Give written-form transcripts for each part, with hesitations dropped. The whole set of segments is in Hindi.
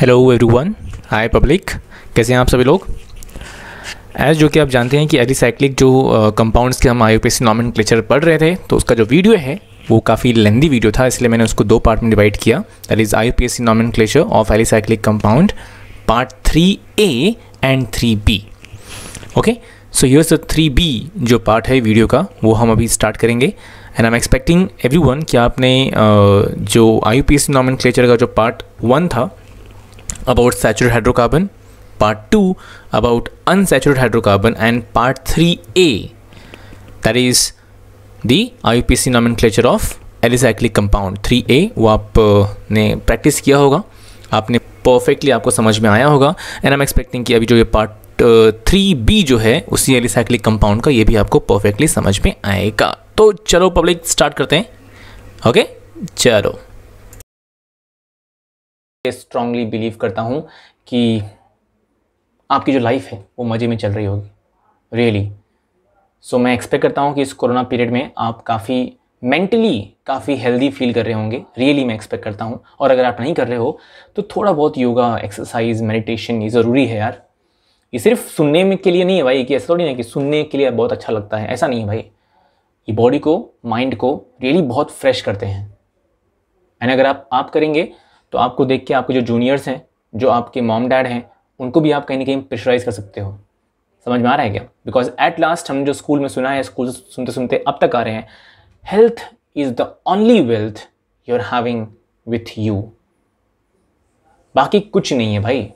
हेलो एवरीवन, हाय पब्लिक, कैसे हैं आप सभी लोग। एज जो कि आप जानते हैं कि एलिसाइक्लिक जो कंपाउंड्स के हम आईयूपीएसी नॉमेनक्लेचर पढ़ रहे थे, तो उसका जो वीडियो है वो काफ़ी लेंदी वीडियो था, इसलिए मैंने उसको दो पार्ट में डिवाइड किया। That is IUPAC nomenclature of alicyclic compound part 3A and 3B। Okay, so here's the 3B जो पार्ट है वीडियो का, वो हम अभी स्टार्ट करेंगे। And I am expecting everyone कि आपने जो आईयूपीएसी नॉमेनक्लेचर का जो पार्ट 1 था about saturated hydrocarbon, part 2 about unsaturated hydrocarbon, and part 3A that is the IUPAC nomenclature of alicyclic compound 3A वो आपने प्रैक्टिस किया होगा, आपने परफेक्टली आपको समझ में आया होगा। एंड आई एम एक्सपेक्टिंग कि अभी जो ये पार्ट 3B जो है उसी एलिसाइक्लिक कंपाउंड का, ये भी आपको परफेक्टली समझ में आएगा। तो चलो पब्लिक स्टार्ट करते हैं। ओके चलो, स्ट्रांगली बिलीव करता हूँ कि आपकी जो लाइफ है वो मज़े में चल रही होगी, रियली। सो मैं एक्सपेक्ट करता हूँ कि इस कोरोना पीरियड में आप काफ़ी मेंटली काफ़ी हेल्दी फील कर रहे होंगे, रियली मैं एक्सपेक्ट करता हूँ। और अगर आप नहीं कर रहे हो तो थोड़ा बहुत योगा, एक्सरसाइज, मेडिटेशन ये ज़रूरी है यार। ये सिर्फ सुनने में के लिए नहीं है भाई, कि ऐसा थोड़ी नहीं कि सुनने के लिए बहुत अच्छा लगता है, ऐसा नहीं है भाई। ये बॉडी को, माइंड को रियली बहुत फ्रेश करते हैं। एंड अगर आप करेंगे तो आपको देख के आपके जो जूनियर्स हैं, जो आपके मॉम डैड हैं, उनको भी आप कहीं ना कहीं प्रेशराइज कर सकते हो। समझ में आ रहा है क्या? बिकॉज एट लास्ट हम जो स्कूल में सुना है, स्कूल सुनते सुनते अब तक आ रहे हैं, health is the only wealth you are having with you. बाकी कुछ नहीं है भाई।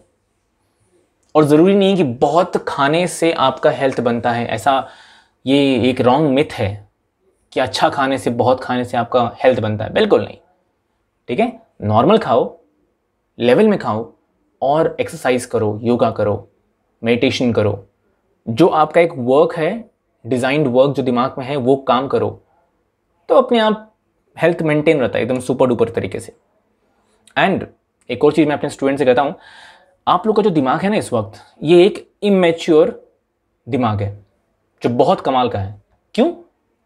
और ज़रूरी नहीं है कि बहुत खाने से आपका हेल्थ बनता है, ऐसा ये एक रॉन्ग मिथ है कि अच्छा खाने से, बहुत खाने से आपका हेल्थ बनता है। बिल्कुल नहीं, ठीक है। नॉर्मल खाओ, लेवल में खाओ, और एक्सरसाइज करो, योगा करो, मेडिटेशन करो। जो आपका एक वर्क है, डिज़ाइंड वर्क जो दिमाग में है, वो काम करो, तो अपने आप हेल्थ मेंटेन रहता है एकदम सुपर डुपर तरीके से। एंड एक और चीज़ मैं अपने स्टूडेंट से कहता हूँ, आप लोग का जो दिमाग है ना इस वक्त, ये एक इमेच्योर दिमाग है जो बहुत कमाल का है। क्यों?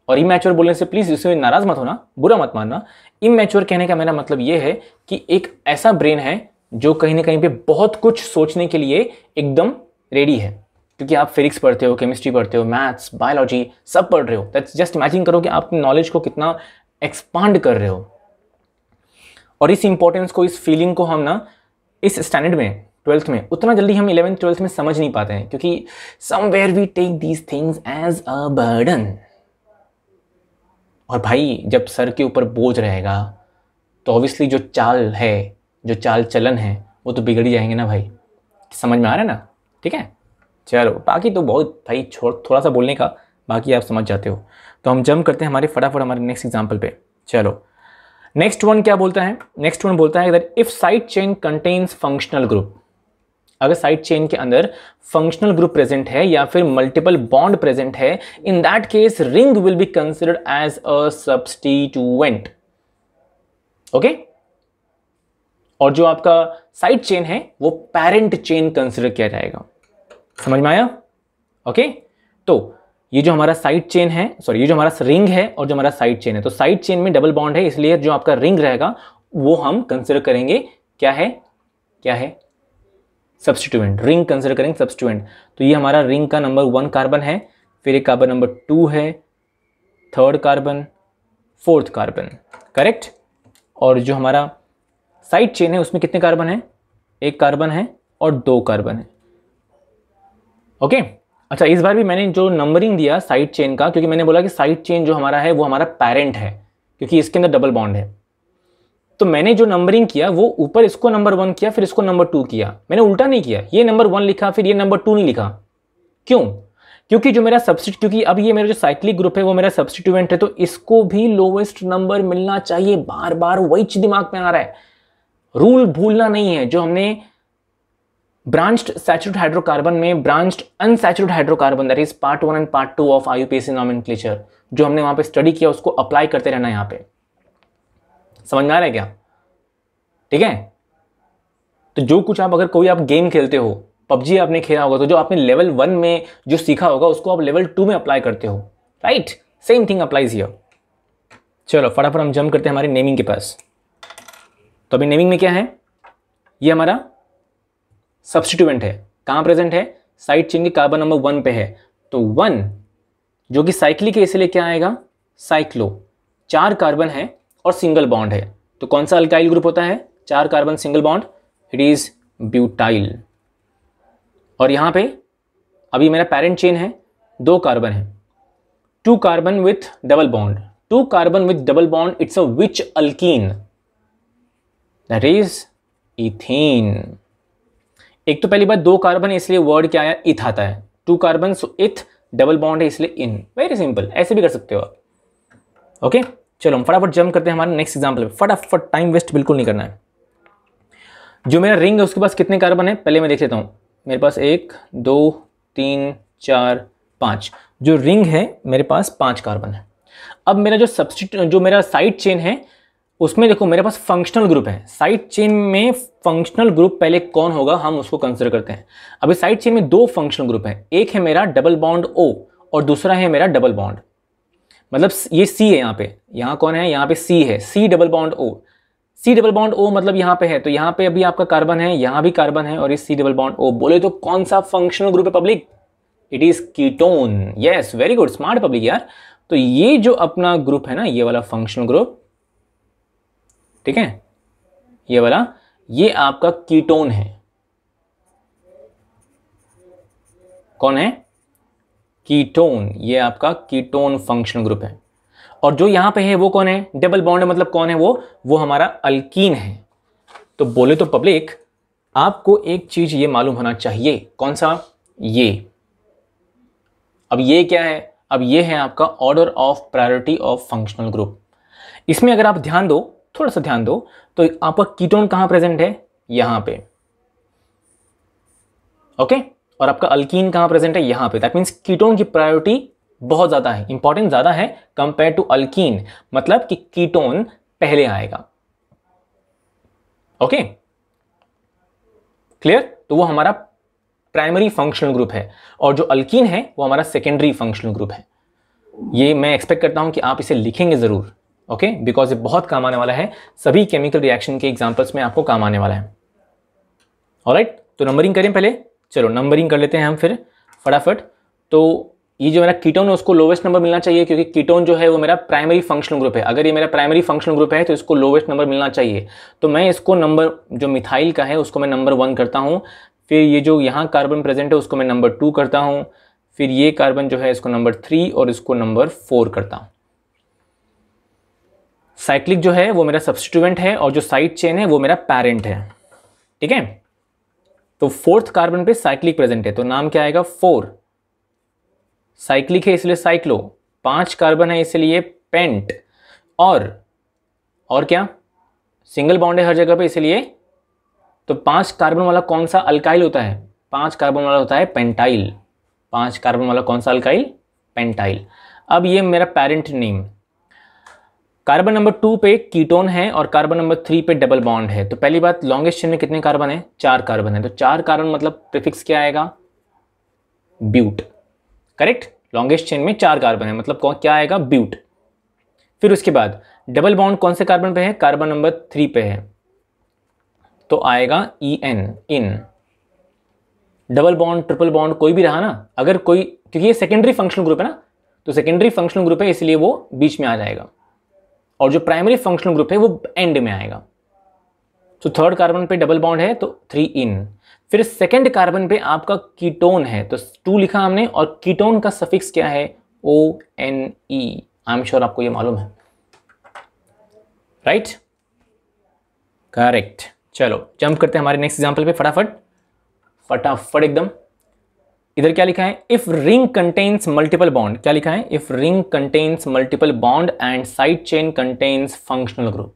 और इमैच्योर बोलने से प्लीज़ इससे नाराज़ मत होना, बुरा मत मानना। इमैच्योर कहने का मेरा मतलब ये है कि एक ऐसा ब्रेन है जो कहीं ना कहीं पे बहुत कुछ सोचने के लिए एकदम रेडी है। क्योंकि आप फिजिक्स पढ़ते हो, केमिस्ट्री पढ़ते हो, मैथ्स, बायोलॉजी सब पढ़ रहे हो। दैट्स जस्ट इमेजिन करो कि आप अपनी नॉलेज को कितना एक्सपांड कर रहे हो। और इस इंपॉर्टेंस को, इस फीलिंग को हम ना इस स्टैंडर्ड में, 12th में, उतना जल्दी हम 11th 12th में समझ नहीं पाते हैं, क्योंकि somewhere we take these things as a burden. और भाई जब सर के ऊपर बोझ रहेगा तो ऑब्वियसली जो चाल है, जो चाल चलन है, वो तो बिगड़ ही जाएंगे ना भाई। समझ में आ रहा है ना? ठीक है, चलो बाकी तो बहुत भाई थोड़ा सा बोलने का, बाकी आप समझ जाते हो। तो हम जंप करते हैं हमारे फटाफट हमारे नेक्स्ट एग्जाम्पल पे। चलो नेक्स्ट वन क्या बोलता है? नेक्स्ट वन बोलता है that if side chain contains functional group, अगर साइड चेन के अंदर फंक्शनल ग्रुप प्रेजेंट है या फिर मल्टीपल बॉन्ड प्रेजेंट है, in that case ring will be considered as a substituent. Okay, और जो आपका साइड चेन है वो पेरेंट चेन कंसिडर किया जाएगा। समझ में आया? ओके, तो ये जो हमारा साइड चेन है, सॉरी ये जो हमारा रिंग है और जो हमारा साइड चेन है, तो साइड चेन में डबल बॉन्ड है, इसलिए जो आपका रिंग रहेगा वो हम कंसिडर करेंगे क्या है? क्या है? सब्स्टिट्यूएंट। रिंग कंसिडर करेंगे सब्स्टिट्यूएंट। तो ये हमारा रिंग का नंबर 1 कार्बन है, फिर एक कार्बन नंबर 2 है, 3rd carbon, 4th carbon, correct. और जो हमारा साइड चेन है उसमें कितने कार्बन है? 1 कार्बन है और 2 कार्बन है। ओके, अच्छा इस बार भी मैंने जो नंबरिंग दिया साइड चेन का, क्योंकि मैंने बोला कि साइड चेन जो हमारा है वो हमारा पेरेंट है, क्योंकि इसके अंदर डबल बॉन्ड है। तो मैंने जो नंबरिंग किया वो ऊपर इसको नंबर 1 किया, फिर इसको नंबर 2 किया। मैंने उल्टा नहीं किया, ये नंबर 1 लिखा फिर ये नंबर 2 नहीं लिखा। क्यों? क्योंकि जो मेरा क्योंकि अब ये मेरा जो साइक्लिक ग्रुप है वो मेरा सब्स्टिट्यूएंट है, तो इसको भी लोवेस्ट नंबर मिलना चाहिए। बार बार वही चीज दिमाग में आ रहा है, रूल भूलना नहीं है। जो हमने ब्रांच्ड सैचुरेटेड हाइड्रोकार्बन में branched unsaturated hydrocarbon, that is part 1 and part 2 of IUPAC nomenclature, जो हमने वहां पे स्टडी किया, उसको अप्लाई करते रहना यहाँ पे। समझ में आ रहा है क्या? ठीक है, तो जो कुछ आप, अगर कोई आप गेम खेलते हो, पबजी आपने खेला होगा, तो जो आपने लेवल 1 में जो सीखा होगा उसको आप लेवल 2 में अप्लाई करते हो, right? Same thing applies here. चलो फटाफट हम जंप करते हैं हमारे नेमिंग के पास। तो अभी नेमिंग में क्या है? ये हमारा सब्स्टिट्यूएंट है, कहाँ प्रेजेंट है, साइड चेन के कार्बन नंबर 1 पे है, तो 1 जो कि साइक्लिक है इसलिए क्या आएगा, साइक्लो, 4 कार्बन है और सिंगल बॉन्ड है, तो कौन सा अल्काइल ग्रुप होता है, 4 carbon single bond, it is butyl. और यहां पे अभी मेरा पेरेंट चेन है, 2 कार्बन है, 2 carbon with double bond, 2 carbon with double bond, it's a which alkyne, that is ethene. एक तो पहली बात 2 कार्बन है इसलिए वर्ड क्या आया, इथ आता है, 2 कार्बन सो इथ, डबल बॉन्ड है इसलिए इन, वेरी सिंपल, ऐसे भी कर सकते हो आप। ओके चलो हम फटाफट जंप करते हैं हमारे नेक्स्ट एग्जांपल पे, फटाफट, टाइम वेस्ट बिल्कुल नहीं करना है। जो मेरा रिंग है उसके पास कितने कार्बन है, पहले मैं देख लेता हूं, मेरे पास 1 2 3 4 5, जो रिंग है मेरे पास 5 कार्बन है। अब मेरा जो मेरा साइड चेन है उसमें देखो मेरे पास फंक्शनल ग्रुप है, साइड चेन में फंक्शनल ग्रुप पहले कौन होगा हम उसको कंसिडर करते हैं। अभी साइड चेन में 2 फंक्शनल ग्रुप है, एक है मेरा डबल बॉन्ड O और दूसरा है मेरा डबल बॉन्ड, मतलब ये C है, यहाँ कौन है, यहाँ पे C है, C double bond O, C double bond O मतलब यहाँ पे है, तो यहाँ पे अभी आपका कार्बन है, यहाँ भी कार्बन है और ये C डबल बॉन्ड O, बोले तो कौन सा फंक्शनल ग्रुप है public, it is ketone, yes very good smart public यार। तो ये जो अपना ग्रुप है ना, ये वाला फंक्शनल ग्रुप, ठीक है, ये वाला, ये आपका कीटोन है, कौन है, कीटोन, ये आपका कीटोन फंक्शनल ग्रुप है। और जो यहां पे है वो कौन है, डबल बॉन्ड मतलब कौन है वो हमारा अल्कीन है। तो बोले तो पब्लिक आपको एक चीज ये मालूम होना चाहिए, कौन सा, ये, अब ये क्या है, अब ये है आपका order of priority of functional group. इसमें अगर आप ध्यान दो, थोड़ा सा ध्यान दो, तो आपका कीटोन कहां प्रेजेंट है, यहां पे, ओके, और आपका अल्कीन कहां प्रेजेंट है, यहां पे, दैट मींस कीटोन की प्रायोरिटी बहुत ज्यादा है, इंपॉर्टेंस ज्यादा है कंपेयर टू अल्कीन, मतलब कि कीटोन पहले आएगा। ओके क्लियर, तो वो हमारा प्राइमरी फंक्शनल ग्रुप है और जो अल्कीन है वो हमारा सेकेंडरी फंक्शनल ग्रुप है। ये मैं एक्सपेक्ट करता हूं कि आप इसे लिखेंगे जरूर, ओके, बिकॉज ये बहुत काम आने वाला है, सभी केमिकल रिएक्शन के एग्जांपल्स में आपको काम आने वाला है। ऑलराइट, तो नंबरिंग करें पहले, चलो नंबरिंग कर लेते हैं हम फिर फटाफट। तो ये जो मेरा कीटोन है उसको लोवेस्ट नंबर मिलना चाहिए, क्योंकि कीटोन जो है वो मेरा प्राइमरी फंक्शनल ग्रुप है, अगर ये मेरा प्राइमरी फंक्शनल ग्रुप है तो इसको लोवेस्ट नंबर मिलना चाहिए। तो मैं इसको नंबर, जो मिथाइल का है उसको मैं नंबर 1 करता हूँ, फिर ये जो यहाँ कार्बन प्रेजेंट है उसको मैं नंबर 2 करता हूँ, फिर ये कार्बन जो है इसको नंबर 3 और इसको नंबर 4 करता हूँ। साइक्लिक जो है वो मेरा सब्स्टिट्यूएंट है और जो साइड चेन है वो मेरा पेरेंट है, ठीक है। तो 4th कार्बन पे साइक्लिक प्रेजेंट है तो नाम क्या आएगा, 4, साइक्लिक है इसलिए साइक्लो, 5 कार्बन है इसलिए पेंट, और क्या, सिंगल बॉन्ड है हर जगह पे इसलिए, तो 5 कार्बन वाला कौन सा अल्काइल होता है, 5 कार्बन वाला होता है पेंटाइल, 5 कार्बन वाला कौन सा अल्काइल, पेंटाइल। अब ये मेरा पेरेंट नेम, कार्बन नंबर 2 पे कीटोन है और कार्बन नंबर 3 पे डबल बॉन्ड है। तो पहली बात, लॉन्गेस्ट चेन में कितने कार्बन है, 4 कार्बन है, तो 4 कार्बन मतलब प्रीफिक्स क्या आएगा, ब्यूट, करेक्ट, लॉन्गेस्ट चेन में 4 कार्बन है मतलब क्या आएगा, ब्यूट। फिर उसके बाद डबल बॉन्ड कौन से कार्बन पे है, कार्बन नंबर 3 पे है, तो आएगा EN, इन। डबल बॉन्ड, ट्रिपल बॉन्ड कोई भी रहा ना, अगर कोई, क्योंकि ये सेकेंडरी फंक्शनल ग्रुप है ना, तो सेकेंडरी फंक्शनल ग्रुप है इसलिए वो बीच में आ जाएगा, और जो प्राइमरी फंक्शनल ग्रुप है वो एंड में आएगा। तो 3rd कार्बन पे डबल बॉन्ड है तो 3 इन। फिर 2nd कार्बन पे आपका कीटोन है तो 2 लिखा हमने, और कीटोन का सफिक्स क्या है, ONE, आई एम श्योर आपको ये मालूम है, राइट, करेक्ट। चलो जंप करते हैं हमारे नेक्स्ट एग्जांपल पे फटाफट एकदम। इधर क्या लिखा है, if ring contains multiple bond, क्या लिखा है, if ring contains multiple bond and side chain contains functional group.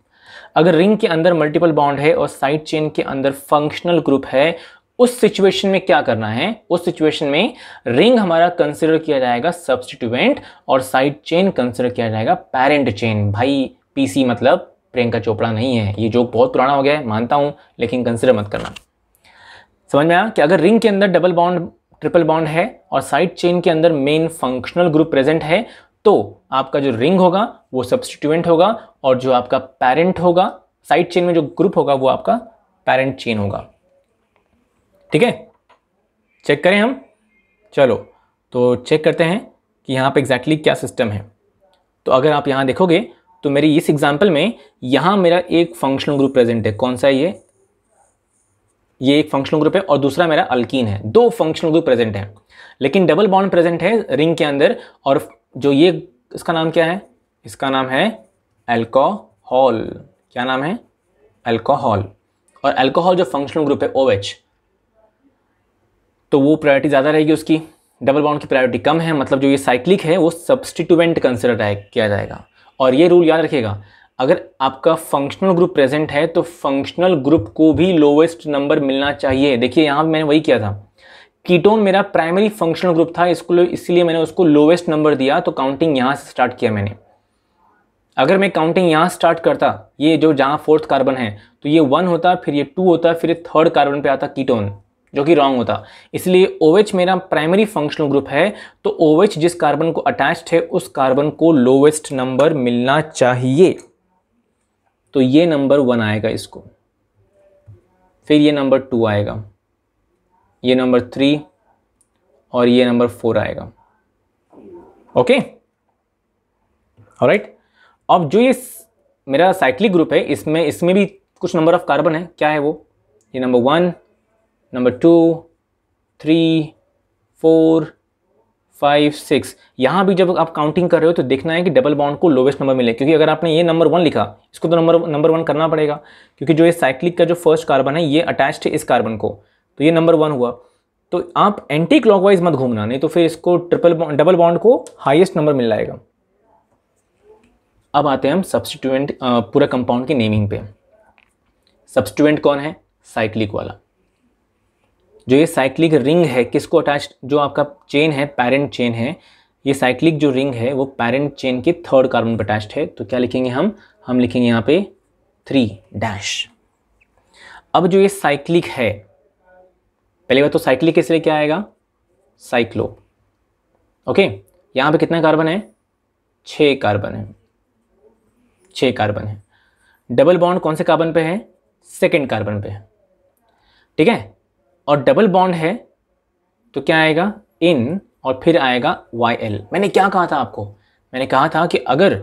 अगर रिंग के अंदर मल्टीपल बॉन्ड है और साइड चेन के अंदर फंक्शनल ग्रुप है, उस सिचुएशन में क्या करना है, उस सिचुएशन में रिंग हमारा कंसिडर किया जाएगा सब्स्टिट्यूएंट और साइड चेन कंसिडर किया जाएगा पेरेंट चेन। भाई पीसी मतलब प्रियंका चोपड़ा नहीं है, ये जोक बहुत पुराना हो गया है मानता हूं, लेकिन कंसिडर मत करना। समझ में आया कि अगर रिंग के अंदर डबल बॉन्ड, ट्रिपल बॉन्ड है और साइड चेन के अंदर मेन फंक्शनल ग्रुप प्रेजेंट है, तो आपका जो रिंग होगा वो सब्स्टिट्यूएंट होगा और जो आपका पेरेंट होगा, साइड चेन में जो ग्रुप होगा वो आपका पेरेंट चेन होगा। ठीक है, चेक करें हम। चलो तो चेक करते हैं कि यहाँ पे एग्जैक्टली क्या सिस्टम है। तो अगर आप यहाँ देखोगे तो मेरी इस एग्जाम्पल में यहाँ मेरा एक फंक्शनल ग्रुप प्रेजेंट है। कौन सा है ये एक फंक्शनल ग्रुप है और दूसरा मेरा अल्कीन है। दो फंक्शनल ग्रुप प्रेजेंट है, लेकिन डबल बॉन्ड प्रेजेंट है रिंग के अंदर। और जो ये इसका नाम क्या है, इसका नाम है अल्कोहल। क्या नाम है? अल्कोहल। और अल्कोहल जो फंक्शनल ग्रुप है OH, तो वो प्रायोरिटी ज़्यादा रहेगी उसकी, डबल बॉन्ड की प्रायोरिटी कम है। मतलब जो ये साइक्लिक है वो सब्स्टिट्यूएंट कंसिडर किया जाएगा। और ये रूल याद रखिएगा, अगर आपका फंक्शनल ग्रुप प्रेजेंट है तो फंक्शनल ग्रुप को भी लोवेस्ट नंबर मिलना चाहिए। देखिए यहाँ मैंने वही किया था, कीटोन मेरा प्राइमरी फंक्शनल ग्रुप था, इसलिए मैंने उसको लोवेस्ट नंबर दिया, तो काउंटिंग यहाँ से स्टार्ट किया मैंने। अगर मैं काउंटिंग यहाँ स्टार्ट करता, ये जो जहाँ फोर्थ कार्बन है, तो ये 1 होता, फिर ये 2 होता, फिर थर्ड कार्बन पे आता कीटोन, जो कि रॉन्ग होता। इसलिए OH मेरा प्राइमरी फंक्शनल ग्रुप है, तो OH जिस कार्बन को अटैच्ड है उस कार्बन को लोवेस्ट नंबर मिलना चाहिए। तो ये नंबर 1 आएगा इसको, फिर ये नंबर 2 आएगा, ये नंबर 3 और ये नंबर 4 आएगा। Okay, alright. अब जो ये मेरा साइक्लिक ग्रुप है, इसमें भी कुछ नंबर ऑफ कार्बन है। क्या है वो? ये नंबर 1, नंबर 2, 3, 4, 5, 6। यहाँ भी जब आप काउंटिंग कर रहे हो तो देखना है कि डबल बॉन्ड को लोवेस्ट नंबर मिले, क्योंकि अगर आपने ये नंबर 1 लिखा, इसको तो नंबर 1 करना पड़ेगा, क्योंकि जो ये साइक्लिक का जो फर्स्ट कार्बन है ये अटैच्ड है इस कार्बन को, तो ये नंबर 1 हुआ। तो आप एंटी क्लॉकवाइज मत घूमना, नहीं तो फिर इसको डबल बॉन्ड को हाईएस्ट नंबर मिल जाएगा। अब आते हैं हम सब्स्टिट्यूएंट पूरा कंपाउंड की नेमिंग पे। सब्स्टिट्यूएंट कौन है? साइक्लिक वाला। जो ये साइक्लिक रिंग है किसको अटैच्ड, जो आपका चेन है, पेरेंट चेन है, ये साइक्लिक जो रिंग है वो पेरेंट चेन के थर्ड कार्बन पर अटैच्ड है। तो क्या लिखेंगे हम लिखेंगे यहाँ पे 3 डैश। अब जो ये साइक्लिक है, पहली बात तो साइक्लिक के लिए क्या आएगा? साइक्लो। ओके, यहाँ पे कितना कार्बन है? 6 कार्बन है, 6 कार्बन है। डबल बॉन्ड कौन से कार्बन पे है? सेकेंड कार्बन पे है, ठीक है। और डबल बॉन्ड है तो क्या आएगा? इन, और फिर आएगा YL। मैंने क्या कहा था आपको? मैंने कहा था कि अगर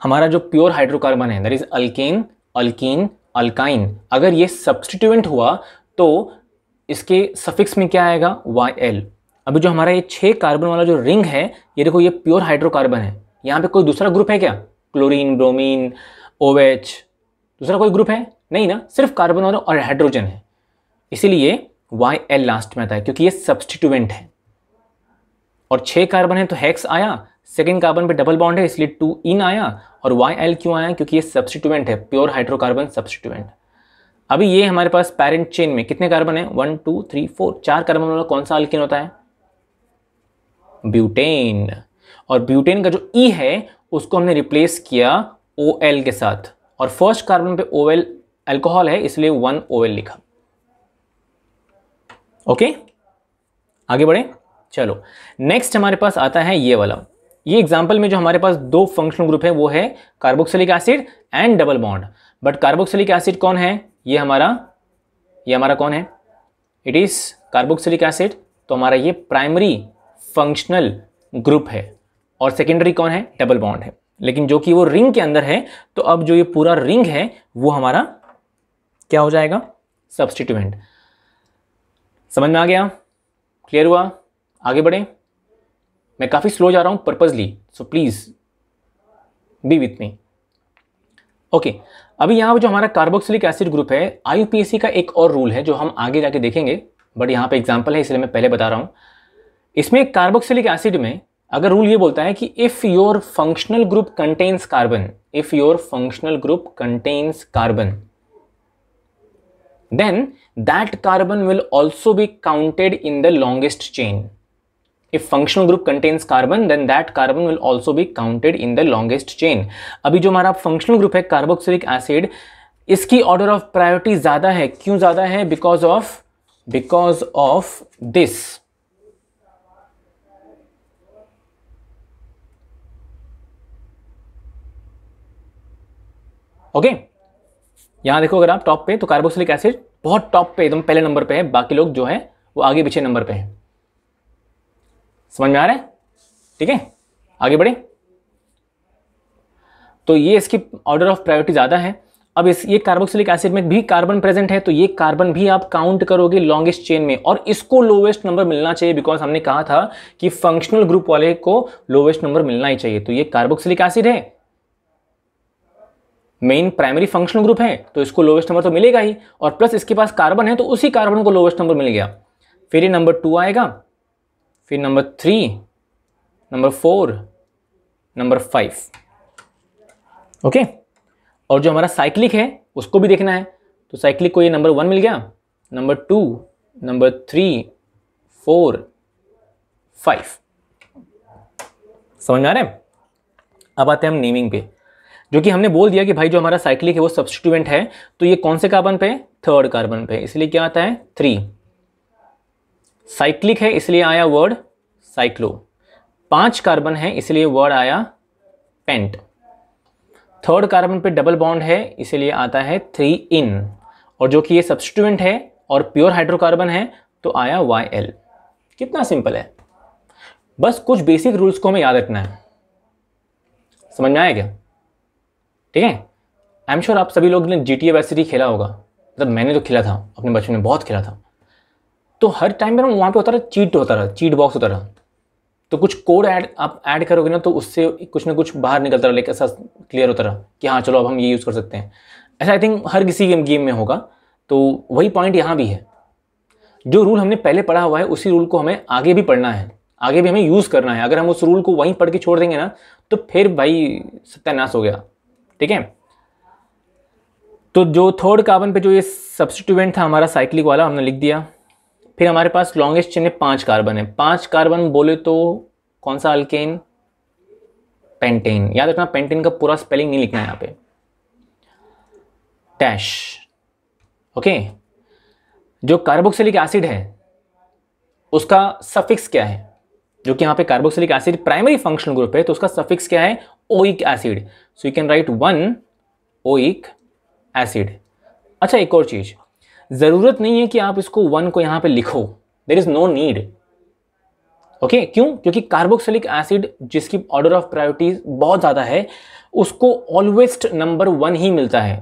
हमारा जो प्योर हाइड्रोकार्बन है, that is alkane, alkyne, alkyne, अगर ये सब्स्टिट्यूएंट हुआ तो इसके सफिक्स में क्या आएगा? YL। अभी जो हमारा ये 6 कार्बन वाला जो रिंग है, ये देखो ये प्योर हाइड्रोकार्बन है। यहाँ पे कोई दूसरा ग्रुप है क्या? क्लोरीन, ब्रोमीन, OH, दूसरा कोई ग्रुप है? नहीं ना, सिर्फ कार्बन और हाइड्रोजन है। इसीलिए YL लास्ट में आता है, क्योंकि ये सब्स्टिट्यूएंट है। और 6 कार्बन है तो हेक्स आया, सेकेंड कार्बन पे डबल बॉन्ड है इसलिए 2 इन आया। और YL क्यों आया? क्योंकि ये सब्स्टिट्यूएंट है, प्योर हाइड्रोकार्बन सब्स्टिट्यूएंट। अभी ये हमारे पास पेरेंट चेन में कितने कार्बन है? 1, 2, 3, 4, 4 कार्बन वाला कौन सा अल्केन होता है? ब्यूटेन। और ब्यूटेन का जो E है उसको हमने रिप्लेस किया OL के साथ, और फर्स्ट कार्बन पे OL अल्कोहल है इसलिए 1 OL लिखा। ओके, आगे बढ़े। चलो नेक्स्ट हमारे पास आता है ये वाला। ये एग्जांपल में जो हमारे पास 2 फंक्शनल ग्रुप है वो है carboxylic acid and double bond. But carboxylic acid कौन है? ये हमारा कौन है? It is carboxylic acid. तो हमारा ये प्राइमरी फंक्शनल ग्रुप है, और सेकेंडरी कौन है? डबल बॉन्ड है, लेकिन जो कि वो रिंग के अंदर है। तो अब जो ये पूरा रिंग है वो हमारा क्या हो जाएगा? सब्स्टिट्यूएंट। समझ में आ गया? क्लियर हुआ? आगे बढ़े। मैं काफी स्लो जा रहा हूं purposely, so please be with me. Okay, अभी यहां पर जो हमारा कार्बोक्सिलिक एसिड ग्रुप है, IUPAC का एक और रूल है जो हम आगे जाके देखेंगे, बट यहां पे एग्जांपल है इसलिए मैं पहले बता रहा हूं। इसमें कार्बोक्सिलिक एसिड में अगर रूल ये बोलता है कि if your functional group contains carbon, if your functional group contains carbon, then that carbon will also be counted in the longest chain. If functional group contains carbon, then that carbon will also be counted in the longest chain. अभी जो हमारा फंक्शनल ग्रुप है कार्बोक्सिलिक एसिड, इसकी ऑर्डर ऑफ प्रायोरिटी ज्यादा है। क्यों ज्यादा है? Because of this. ओके, यहां देखो अगर आप टॉप पे, तो कार्बोक्सिलिक एसिड बहुत टॉप पे एकदम पहले नंबर पे है, बाकी लोग जो है वो आगे पीछे नंबर पे है। समझ में आ रहा है? ठीक है, आगे बढ़े। तो ये इसकी ऑर्डर ऑफ प्रायोरिटी ज़्यादा है। अब ये कार्बोक्सिलिक एसिड में भी कार्बन प्रेजेंट है, तो ये कार्बन भी आप काउंट करोगे लॉन्गेस्ट चेन में, और इसको लोवेस्ट नंबर मिलना चाहिए, बिकॉज हमने कहा था कि फंक्शनल ग्रुप वाले को लोवेस्ट नंबर मिलना ही चाहिए। तो ये कार्बोक्सिलिक एसिड है, मेन प्राइमरी फंक्शनल ग्रुप है, तो इसको लोवेस्ट नंबर तो मिलेगा ही, और प्लस इसके पास कार्बन है तो उसी कार्बन को लोवेस्ट नंबर मिल गया। फिर ये नंबर 2 आएगा, फिर नंबर 3, नंबर 4, नंबर 5। ओके, और जो हमारा साइक्लिक है उसको भी देखना है, तो साइक्लिक को ये नंबर 1 मिल गया, नंबर 2, नंबर 3, 4, 5। समझ में आ रहा है? अब आते हैं हम नेमिंग पे, जो कि हमने बोल दिया कि भाई जो हमारा साइक्लिक है वो सब्स्टिट्यूएंट है, तो ये कौन से कार्बन पे? 3rd कार्बन पे, इसलिए क्या आता है? 3। साइक्लिक है इसलिए आया वर्ड साइक्लो। 5 कार्बन है इसलिए वर्ड आया पेंट। 3rd कार्बन पे डबल बॉन्ड है इसलिए आता है 3 इन, और जो कि ये सब्स्टिट्यूएंट है और प्योर हाइड्रोकार्बन है तो आया YL। कितना सिंपल है, बस कुछ बेसिक रूल्स को हमें याद रखना है। समझ में आया क्या? ठीक है, आई एम श्योर आप सभी लोग ने GTA वैसे ही खेला होगा, मतलब मैंने तो खेला था अपने बचपन में, बहुत खेला था। तो हर टाइम पर वहाँ पे होता रहा चीट, होता रहा चीट बॉक्स होता रहा, तो कुछ कोड आप ऐड करोगे ना तो उससे कुछ ना कुछ बाहर निकलता रहा, लेकिन ऐसा क्लियर होता रहा कि हाँ चलो अब हम ये यूज़ कर सकते हैं। ऐसा आई थिंक हर किसी गेम में होगा, तो वही पॉइंट यहाँ भी है। जो रूल हमने पहले पढ़ा हुआ है उसी रूल को हमें आगे भी पढ़ना है, आगे भी हमें यूज़ करना है। अगर हम उस रूल को वहीं पढ़ के छोड़ देंगे ना तो फिर भाई सत्यानाश हो गया। ठीक है, तो जो 3rd कार्बन पे जो ये सब्स्टिट्यूएंट था हमारा साइक्लिक वाला, हमने लिख दिया। फिर हमारे पास लॉन्गेस्ट चेन में 5 कार्बन है। 5 कार्बन बोले तो कौन सा अल्केन? पेंटेन। याद रखना पेंटेन का पूरा स्पेलिंग नहीं लिखना है यहाँ पे, डैश। ओके, जो कार्बोक्सिलिक एसिड है उसका सफिक्स क्या है? जो कि यहाँ पे carboxylic acid primary functional group है तो उसका सफिक्स क्या है? Oic acid. So you can write 1 oic acid. अच्छा, एक और चीज, जरूरत नहीं है कि आप इसको 1 को यहां पे लिखो, there is no need. Okay, क्यों? क्योंकि कार्बोक्सिलिक एसिड जिसकी ऑर्डर ऑफ प्रायोरिटी बहुत ज्यादा है उसको ऑलवेज नंबर 1 ही मिलता है,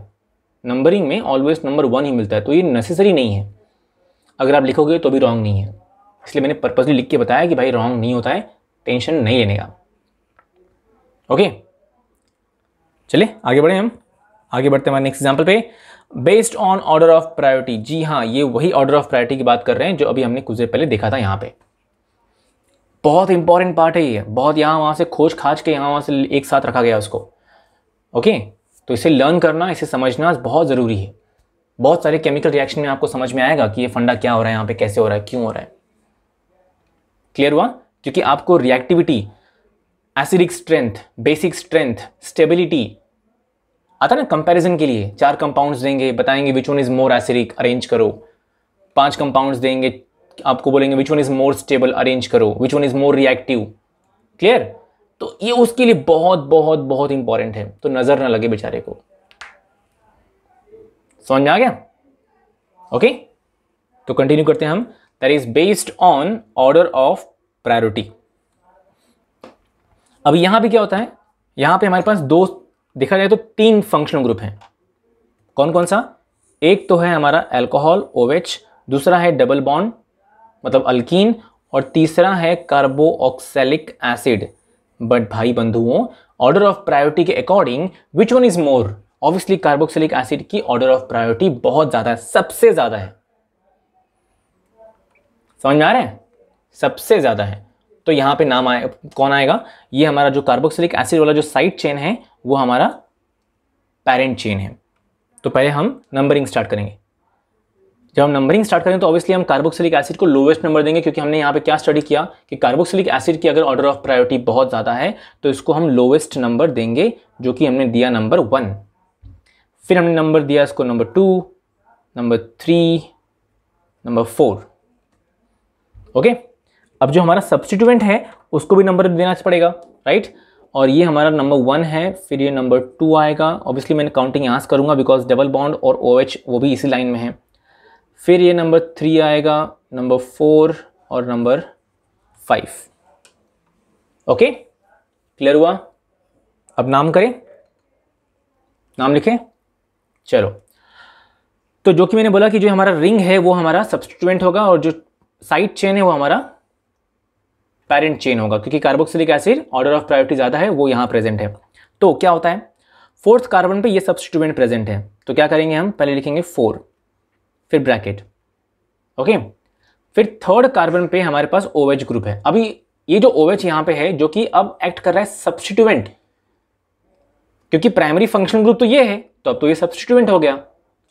नंबरिंग में ऑलवेज नंबर 1 ही मिलता है, तो ये नेसेसरी नहीं है। अगर आप लिखोगे तो भी रॉन्ग नहीं है, इसलिए मैंने पर्पसली लिख के बताया कि भाई रॉन्ग नहीं होता है, टेंशन नहीं लेने का। ओके, चलिए आगे बढ़े, हम आगे बढ़ते हैं हमारे नेक्स्ट एग्जांपल पे। Based on order of priority. जी हाँ, ये वही ऑर्डर ऑफ प्रायोरिटी की बात कर रहे हैं जो अभी हमने कुछ देर पहले देखा था। यहाँ पे बहुत इंपॉर्टेंट पार्ट है ये, बहुत यहाँ वहाँ से खोज खाज के यहाँ वहाँ से एक साथ रखा गया उसको। ओके, तो इसे लर्न करना, इसे समझना बहुत ज़रूरी है। बहुत सारे केमिकल रिएक्शन में आपको समझ में आएगा कि ये फंडा क्या हो रहा है, यहाँ पे कैसे हो रहा है, क्यों हो रहा है। क्लियर हुआ? क्योंकि आपको reactivity, acidic strength, basic strength, stability आता है ना कंपैरिजन के लिए। 4 कंपाउंड्स देंगे, बताएंगे which one is more acidic, arrange करो। 5 कंपाउंड्स देंगे, आपको बोलेंगे which one is more stable, arrange करो। Which one is more reactive. Clear? तो ये उसके लिए बहुत बहुत बहुत इंपॉर्टेंट है, तो नजर ना लगे बेचारे को। समझ में आ गया? ओके, तो कंटिन्यू करते हैं हम। That is based on order of priority. अब यहां पे क्या होता है, यहां पे हमारे पास देखा जाए तो 3 फंक्शनल ग्रुप हैं। कौन कौन सा? एक तो है हमारा अल्कोहल OH, दूसरा है डबल बॉन्ड मतलब अल्कीन, और तीसरा है कार्बोक्सिलिक एसिड। बट भाई बंधुओं, ऑर्डर ऑफ प्रायोरिटी के according which one is more? Obviously carboxylic acid की ऑर्डर ऑफ प्रायोरिटी बहुत ज्यादा है, सबसे ज्यादा है। समझ में आ रहा है? सबसे ज्यादा है। तो यहां पे नाम आए, कौन आएगा? ये हमारा जो कार्बोक्सिलिक एसिड वाला जो साइड चेन है वो हमारा पेरेंट चेन है। तो पहले हम नंबरिंग स्टार्ट करेंगे। जब हम नंबरिंग स्टार्ट करें तो ऑब्वियसली हम कार्बोक्सिलिक एसिड को लोवेस्ट नंबर देंगे, क्योंकि हमने यहाँ पे क्या स्टडी किया कि कार्बोक्सिलिक एसिड की अगर ऑर्डर ऑफ प्रायोरिटी बहुत ज़्यादा है तो इसको हम लोवेस्ट नंबर देंगे, जो कि हमने दिया नंबर 1। फिर हमने नंबर दिया इसको नंबर 2, नंबर 3, नंबर 4। ओके, अब जो हमारा सब्स्टिट्यूएंट है उसको भी नंबर देना पड़ेगा, राइट? और ये हमारा नंबर 1 है, फिर ये नंबर 2 आएगा। ऑब्वियसली मैंने काउंटिंग यहाँ से करूँगा बिकॉज डबल बॉन्ड और OH वो भी इसी लाइन में है। फिर ये नंबर 3 आएगा, नंबर 4 और नंबर 5। ओके, क्लियर हुआ? अब नाम करें, नाम लिखें। चलो, तो जो कि मैंने बोला कि जो हमारा रिंग है वो हमारा सब्स्टिट्यूएंट होगा और जो साइड चेन है वो हमारा पेरेंट चेन होगा, क्योंकि carboxylic acid order of priority ज़्यादा है, वो यहाँ प्रेजेंट है। तो क्या होता है, 4th कार्बन पे ये सब्स्टिट्यूएंट प्रेजेंट है, तो क्या करेंगे हम, पहले लिखेंगे 4, फिर ब्रैकेट। ओके, फिर 3rd कार्बन पे हमारे पास OH ग्रुप है। अभी ये जो OH यहाँ पे है जो कि अब एक्ट कर रहा है सब्स्टिट्यूएंट, क्योंकि प्राइमरी फंक्शनल ग्रुप तो ये है, तो अब तो ये सब्स्टिट्यूएंट हो गया,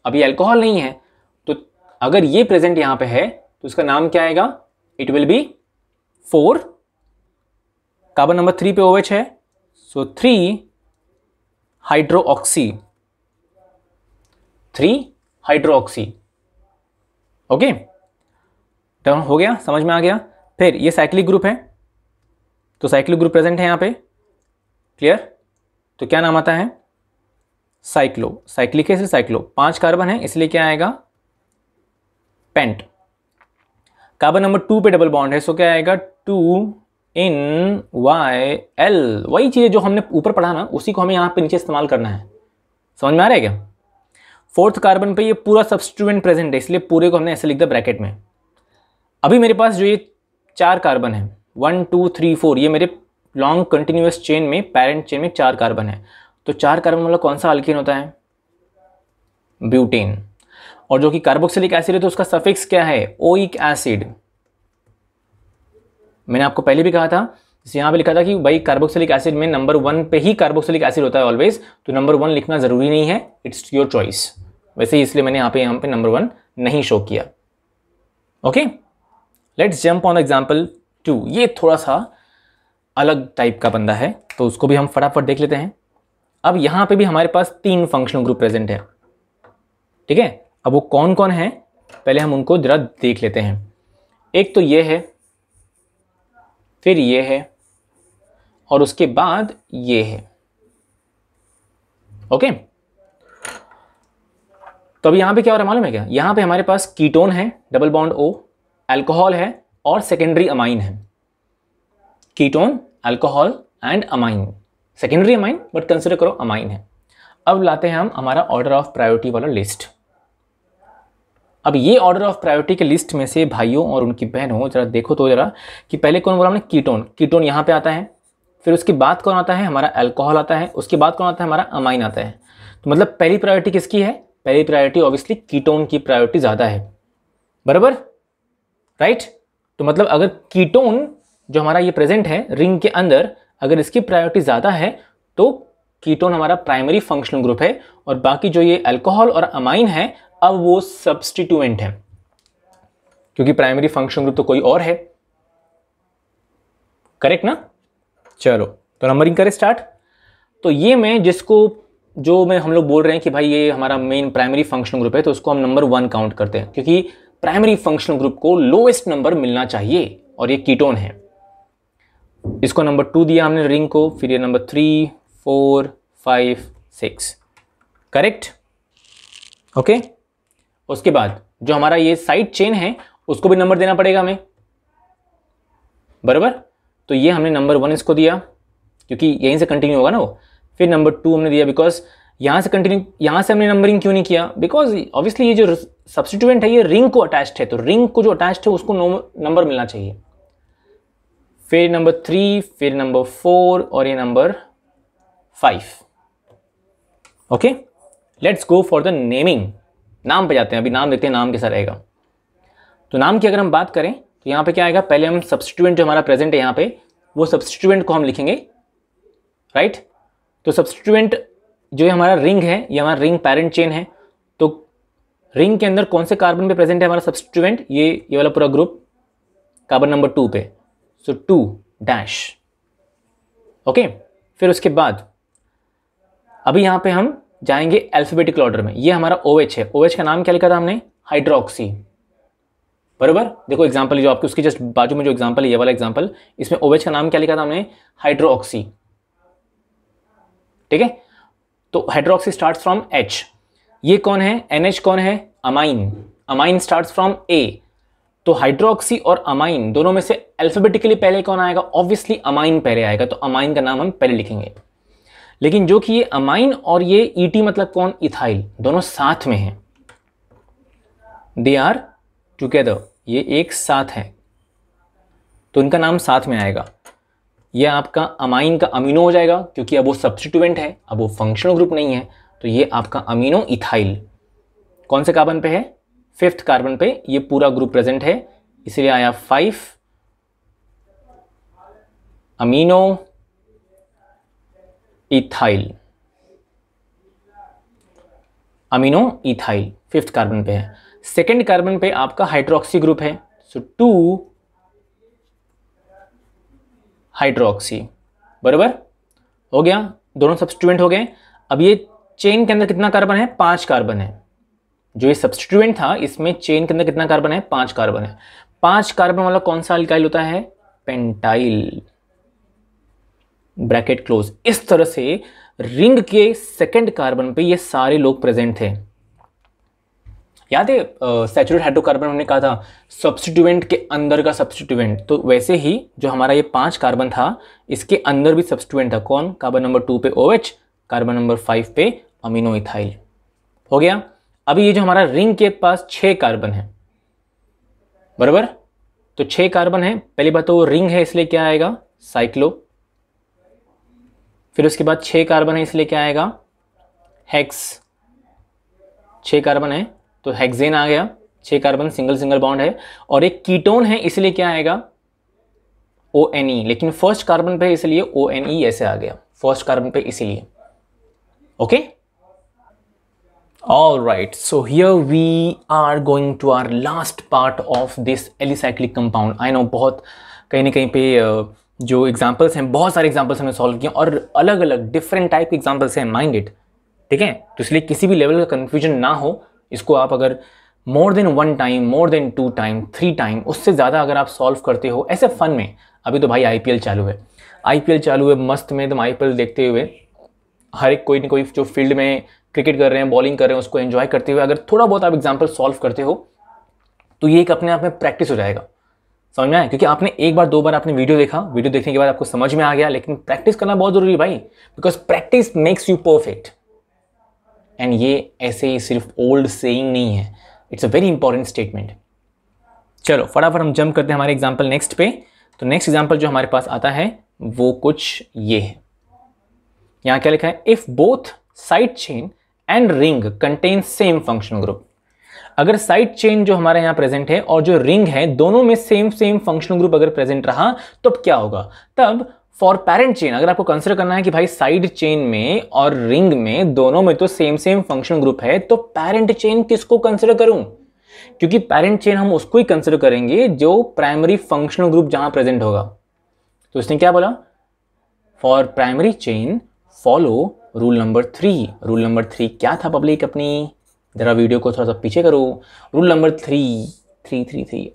अभी अल्कोहल नहीं है। तो अगर ये प्रेजेंट यहाँ पे है तो इसका नाम क्या आएगा, it will be 4, carbon number 3 पे OH है, सो 3 हाइड्रोऑक्सी, 3 हाइड्रोऑक्सी। ओके, टर्म हो गया, समझ में आ गया। फिर ये साइक्लिक ग्रुप है, तो साइक्लिक ग्रुप प्रेजेंट है यहाँ पे, क्लियर? तो क्या नाम आता है, साइक्लो, साइक्लिक है इसलिए साइक्लो। 5 कार्बन है इसलिए क्या आएगा, पेंट। कार्बन नंबर 2 पे डबल बॉन्ड है, सो क्या आएगा, 2 इन YL। वही चीज़ जो हमने ऊपर पढ़ा ना, उसी को हमें यहाँ पे नीचे इस्तेमाल करना है। समझ में आ रहा है क्या? 4th कार्बन पे ये पूरा सब्स्टिट्यूएंट प्रेजेंट है, इसलिए पूरे को हमने ऐसे लिख दिया ब्रैकेट में। अभी मेरे पास जो ये 4 कार्बन है, 1 2 3 4, ये मेरे लॉन्ग कंटिन्यूअस चेन में, पेरेंट चेन में 4 कार्बन है। तो 4 कार्बन वाला कौन सा अल्कीन होता है, ब्यूटेन। और जो कि कार्बोक्सिलिक एसिड है तो उसका सफिक्स क्या है, ओइक एसिड। मैंने आपको पहले भी कहा था, यहाँ पे लिखा था कि भाई कार्बोक्सिलिक एसिड में नंबर 1 पे ही कार्बोक्सिलिक एसिड होता है ऑलवेज, तो नंबर 1 लिखना जरूरी नहीं है, इट्स योर चॉइस। वैसे ही इसलिए मैंने यहाँ पे नंबर 1 नहीं शो किया। Okay, let's jump on example 2। ये थोड़ा सा अलग टाइप का बंदा है, तो उसको भी हम फटाफट देख लेते हैं। अब यहाँ पे भी हमारे पास 3 फंक्शनल ग्रुप प्रेजेंट है, ठीक है? अब वो कौन कौन है, पहले हम उनको जरा देख लेते हैं। एक तो ये है, फिर ये है, और उसके बाद ये है। ओके, तो अभी यहां पे क्या हो रहा है मालूम है क्या, यहां पे हमारे पास कीटोन है, डबल बॉन्ड O, अल्कोहल है और सेकेंडरी अमाइन है। Ketone, alcohol and amine, secondary amine but consider करो अमाइन है। अब लाते हैं हम हमारा ऑर्डर ऑफ प्रायोरिटी वाला लिस्ट। अब ये ऑर्डर ऑफ प्रायोरिटी के लिस्ट में से भाइयों और उनकी बहनों जरा देखो तो जरा कि पहले कौन बोला हमने, कीटोन। कीटोन यहाँ पे आता है, फिर उसके बाद कौन आता है, हमारा अल्कोहल आता है, उसके बाद कौन आता है, हमारा अमाइन आता है। तो मतलब पहली प्रायोरिटी किसकी है, पहली प्रायोरिटी ऑब्वियसली कीटोन की प्रायोरिटी ज़्यादा है, बराबर, राइट? तो मतलब अगर कीटोन जो हमारा ये प्रेजेंट है रिंग के अंदर, अगर इसकी प्रायोरिटी ज़्यादा है तो कीटोन हमारा प्राइमरी फंक्शनल ग्रुप है, और बाकी जो ये अल्कोहल और अमाइन है अब वो सब्स्टिट्यूएंट है, क्योंकि प्राइमरी फंक्शनल ग्रुप तो कोई और है, करेक्ट ना? चलो, तो नंबरिंग करें स्टार्ट। तो ये मैं जिसको जो मैं हम लोग बोल रहे हैं कि भाई ये हमारा मेन प्राइमरी फंक्शनल ग्रुप है, तो उसको हम नंबर 1 काउंट करते हैं, क्योंकि प्राइमरी फंक्शनल ग्रुप को लोएस्ट नंबर मिलना चाहिए, और ये कीटोन है। इसको नंबर 2 दिया हमने रिंग को, फिर ये नंबर 3 4 5 6, करेक्ट? ओके, उसके बाद जो हमारा ये साइड चेन है उसको भी नंबर देना पड़ेगा हमें, बराबर? तो ये हमने नंबर 1 इसको दिया, क्योंकि यहीं से कंटिन्यू होगा ना वो। फिर नंबर 2 हमने दिया, बिकॉज यहाँ से कंटिन्यू, यहाँ से हमने नंबरिंग क्यों नहीं किया, बिकॉज ऑब्वियसली ये जो सब्स्टिट्यूएंट है ये रिंग को अटैच्ड है, तो रिंग को जो अटैच्ड है उसको नंबर मिलना चाहिए। फिर नंबर 3, फिर नंबर 4 और ये number 5। Okay, let's go for the naming. नाम पे जाते हैं, अभी नाम देखते हैं नाम कैसा रहेगा। तो नाम की अगर हम बात करें तो यहाँ पे क्या आएगा, पहले हम सब्स्टिट्यूएंट जो हमारा प्रेजेंट है यहाँ पे, वो सब्स्टिट्यूएंट को हम लिखेंगे, राइट? तो सब्स्टिट्यूएंट जो हमारा रिंग है, ये हमारा रिंग पेरेंट चेन है, तो रिंग के अंदर कौन से कार्बन पे प्रेजेंट है हमारा सब्स्टिट्यूएंट, ये वाला पूरा ग्रुप कार्बन नंबर 2 पे, सो 2 डैश। ओके, फिर उसके बाद अभी यहाँ पे हम जाएंगे अल्फाबेटिकल ऑर्डर में। ये हमारा OH है, OH का नाम क्या लिखा था हमने, हाइड्रोक्सी, बराबर? देखो एग्जांपल जो आपके उसके जस्ट बाजू में जो एग्जांपल है, ये वाला एग्जांपल, इसमें OH का नाम क्या लिखा था हमने, हाइड्रोक्सी, ठीक है? तो हाइड्रोक्सी स्टार्ट्स फ्रॉम H। ये कौन है, NH कौन है, अमाइन, अमाइन स्टार्ट्स फ्रॉम ए, तो हाइड्रोक्सी और अमाइन दोनों में से अल्फाबेटिकली पहले कौन आएगा? ऑब्वियसली अमाइन पहले आएगा, तो अमाइन का नाम हम पहले लिखेंगे। लेकिन जो कि ये अमाइन और ये ईटी मतलब कौन? इथाइल, दोनों साथ में हैं, दे आर टुगेदर, ये एक साथ है, तो इनका नाम साथ में आएगा। ये आपका अमाइन का अमीनो हो जाएगा, क्योंकि अब वो सब्स्टिट्यूएंट है, अब वो फंक्शनल ग्रुप नहीं है, तो ये आपका अमीनो इथाइल कौन से कार्बन पे है? 5th कार्बन पे ये पूरा ग्रुप प्रेजेंट है, इसलिए आया 5 amino ethyl. Amino ethyl 5th carbon पे है। 2nd कार्बन पे आपका हाइड्रोक्सी ग्रुप है, सो 2 हाइड्रोक्सी, बराबर हो गया, दोनों सब्स्टिट्यूएंट हो गए। अब ये चेन के अंदर कितना कार्बन है? 5 कार्बन है। जो ये सब्स्टिट्यूएंट था इसमें चेन के अंदर कितना कार्बन है? 5 कार्बन है। 5 कार्बन वाला कौन सा अल्काइल होता है? Pentyl, bracket close. इस तरह से रिंग के 2nd कार्बन पे ये सारे लोग प्रेजेंट थे। याद है सैचुरेटेड हाइड्रोकार्बन हमने कहा था सब्स्टिट्यूएंट के अंदर का सब्स्टिट्यूएंट, तो वैसे ही जो हमारा ये 5 कार्बन था इसके अंदर भी सब्स्टिट्यूएंट था। कौन? कार्बन नंबर 2 पे OH, कार्बन नंबर 5 पे अमीनो इथाइल। हो गया। अभी ये जो हमारा रिंग के पास 6 कार्बन है, बराबर, तो 6 कार्बन है। पहली बात तो वो रिंग है इसलिए क्या आएगा? साइक्लो। फिर उसके बाद 6 कार्बन है इसलिए क्या आएगा? हेक्स। 6 कार्बन है तो हेक्सेन आ गया, 6 कार्बन सिंगल सिंगल बॉन्ड है। और एक कीटोन है इसलिए क्या आएगा? ONE। लेकिन फर्स्ट कार्बन पे इसलिए ONE ऐसे आ गया, फर्स्ट कार्बन पे इसीलिए। Okay, all right, so here we are going to our last part of this alicyclic compound. I know बहुत कहीं ना कहीं पे जो एग्जाम्पल्स हैं, बहुत सारे एग्जाम्पल्स हमने सॉल्व किए और अलग अलग डिफरेंट टाइप के एग्जाम्पल्स हैं, माइंड इट, ठीक है। तो इसलिए किसी भी लेवल का कन्फ्यूजन ना हो, इसको आप अगर more than 1 time, more than 2 time, 3 time, उससे ज़्यादा अगर आप सॉल्व करते हो ऐसे फन में। अभी तो भाई IPL चालू है, IPL चालू है, मस्त में एकदम IPL देखते हुए हर एक कोई ना कोई जो फील्ड में क्रिकेट कर रहे हैं, बॉलिंग कर रहे हैं, उसको एंजॉय करते हुए अगर थोड़ा बहुत आप एग्जाम्पल सॉल्व करते हो तो ये एक अपने आप में प्रैक्टिस हो जाएगा। समझ में आया? क्योंकि आपने एक बार 2 बार आपने वीडियो देखा, वीडियो देखने के बाद आपको समझ में आ गया, लेकिन प्रैक्टिस करना बहुत जरूरी है भाई, because practice makes you perfect. And ये ऐसे ही सिर्फ ओल्ड सेइंग नहीं है, it's a very important statement. चलो फटाफट हम जंप करते हैं हमारे एग्जाम्पल नेक्स्ट पे। तो नेक्स्ट एग्जाम्पल जो हमारे पास आता है वो कुछ ये है। यहां क्या लिखा है? If both side chain and ring contain same functional group. अगर साइड चेन जो हमारे यहां प्रेजेंट है और जो रिंग है दोनों में सेम फंक्शनल ग्रुप अगर प्रेजेंट रहा तो अब क्या होगा? तब फॉर पैरेंट चेन, अगर आपको कंसिडर करना है कि भाई साइड चेन में और रिंग में दोनों में तो सेम फंक्शनल ग्रुप है, तो पैरेंट चेन किसको कंसिडर करूं? क्योंकि पैरेंट चेन हम उसको ही कंसिडर करेंगे जो प्राइमरी फंक्शनल ग्रुप जहां प्रेजेंट होगा। तो इसने क्या बोला? For primary chain follow rule number 3। Rule number 3 क्या था पब्लिक अपनी? जरा वीडियो को थोड़ा सा पीछे करो। रूल नंबर 3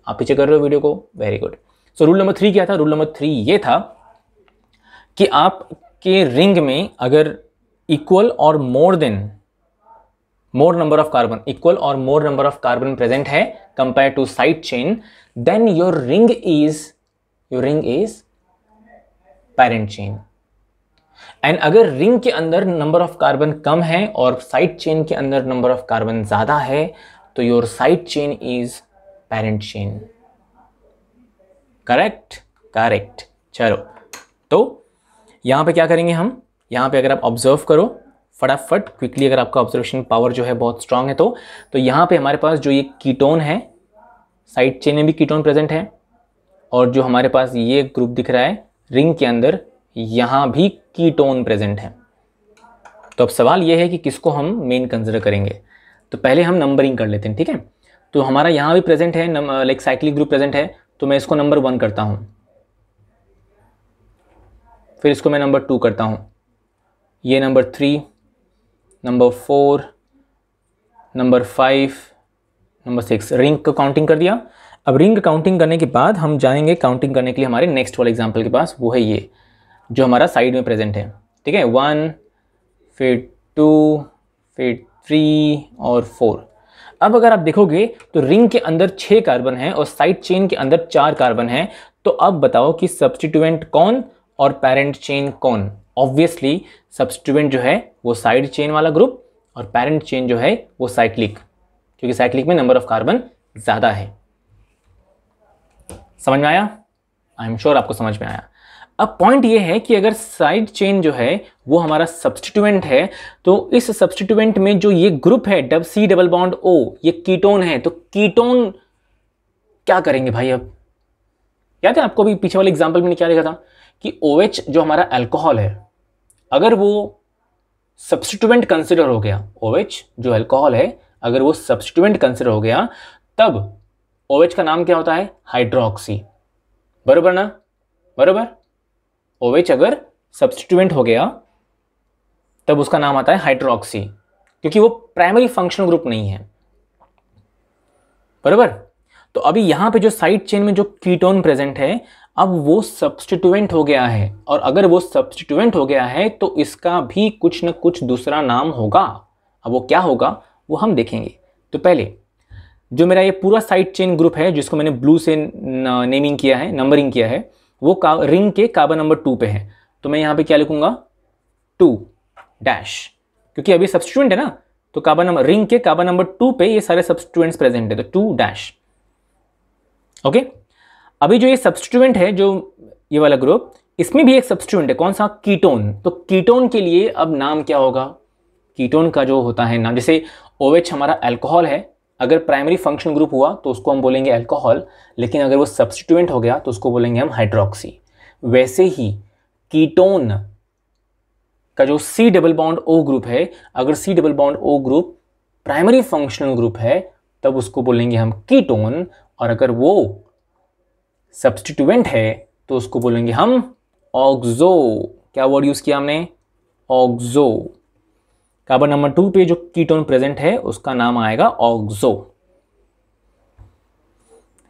आप पीछे कर रहे हो वीडियो को, very good. So rule number 3 क्या था? रूल नंबर 3 ये था कि आपके रिंग में अगर इक्वल और more number of carbon, equal और more number of carbon present है compare to side chain, then your ring is parent chain. And अगर रिंग के अंदर नंबर ऑफ कार्बन कम है और साइड चेन के अंदर नंबर ऑफ कार्बन ज्यादा है, तो your side chain is parent chain. Correct. चलो तो यहां पे क्या करेंगे हम? यहां पे अगर आप ऑब्जर्व करो फटाफट क्विकली, अगर आपका ऑब्जर्वेशन पावर जो है बहुत स्ट्रांग है तो यहां पे हमारे पास जो ये कीटोन है, साइड चेन में भी कीटोन प्रेजेंट है, और जो हमारे पास ये ग्रुप दिख रहा है रिंग के अंदर, यहां भी कीटोन प्रेजेंट है। तो अब सवाल यह है कि किसको हम मेन कंसिडर करेंगे। तो पहले हम नंबरिंग कर लेते हैं, ठीक है। तो हमारा यहां भी प्रेजेंट है, लाइक साइक्लिक ग्रुप प्रेजेंट है, तो मैं इसको नंबर 1 करता हूं, फिर इसको मैं नंबर 2 करता हूं, ये number 3, number 4, number 5, number 6, ring को काउंटिंग कर दिया। अब रिंग काउंटिंग करने के बाद हम जाएंगे काउंटिंग करने के लिए हमारे नेक्स्ट वाले एग्जाम्पल के पास, वो है ये जो हमारा साइड में प्रेजेंट है, ठीक है। 1, फिर 2, फिर 3 और 4। अब अगर आप देखोगे तो रिंग के अंदर 6 कार्बन है और साइड चेन के अंदर 4 कार्बन है। तो अब बताओ कि सब्स्टिट्यूएंट कौन और पेरेंट चेन कौन? ऑब्वियसली सब्स्टिट्यूएंट जो है वो साइड चेन वाला ग्रुप और पेरेंट चेन जो है वो साइक्लिक, क्योंकि साइक्लिक में नंबर ऑफ कार्बन ज्यादा है। समझ में आया? आई एम श्योर आपको समझ में आया। अब पॉइंट ये है कि अगर साइड चेन जो है वो हमारा सब्स्टिट्यूएंट है, तो इस सब्स्टिट्यूएंट में जो ये ग्रुप है C डबल बॉन्ड O, ये कीटोन है। तो कीटोन क्या करेंगे भाई? अब याद है आपको भी पीछे वाले एग्जांपल में क्या लिखा था कि OH जो हमारा अल्कोहल है, अगर वो सब्स्टिट्यूएंट कंसिडर हो गया, OH जो अल्कोहल है अगर वो सब्स्टिट्यूएंट कंसिडर हो गया, तब OH का नाम क्या होता है? हाइड्रोक्सी। बरोबर ना? बरोबर। OH अगर सब्स्टिट्यूएंट हो गया तब उसका नाम आता है हाइड्रोक्सी, क्योंकि वो प्राइमरी फंक्शनल ग्रुप नहीं है। बरोबर। तो अभी यहां पे जो साइड चेन में जो कीटोन प्रेजेंट है, अब वो सब्स्टिट्यूएंट हो गया है, और अगर वो सब्स्टिट्यूएंट हो गया है तो इसका भी कुछ न कुछ दूसरा नाम होगा। अब वो क्या होगा वो हम देखेंगे। तो पहले जो मेरा ये पूरा साइड चेन ग्रुप है जिसको मैंने ब्लू से नेमिंग किया है, नंबरिंग किया है, वो रिंग के कार्बन नंबर 2 पे है। तो मैं यहां पे क्या लिखूंगा? 2 डैश, क्योंकि अभी सब्स्टिट्यूएंट है ना, तो कार्बन नंबर रिंग के कार्बन नंबर 2 पे ये सारे सब्स्टिट्यूएंट्स प्रेजेंट है, तो 2 डैश। ओके। अभी जो ये सब्स्टिट्यूएंट है, जो ये वाला ग्रुप, इसमें भी एक सब्स्टिट्यूएंट है। कौन सा? कीटोन। तो कीटोन के लिए अब नाम क्या होगा? कीटोन का जो होता है नाम, जैसे OH हमारा अल्कोहल है, अगर प्राइमरी फंक्शनल ग्रुप हुआ तो उसको हम बोलेंगे अल्कोहल, लेकिन अगर वो सब्स्टिट्यूएंट हो गया तो उसको बोलेंगे हम हाइड्रोक्सी। वैसे ही कीटोन का जो C double bond O group है, अगर C double bond O group primary functional group है तब उसको बोलेंगे हम कीटोन, और अगर वो सब्स्टिट्यूएंट है तो उसको बोलेंगे हम ऑक्सो। क्या वर्ड यूज किया हमने? ऑक्सो। कार्बन नंबर 2 पे जो कीटोन प्रेजेंट है उसका नाम आएगा ऑक्सो।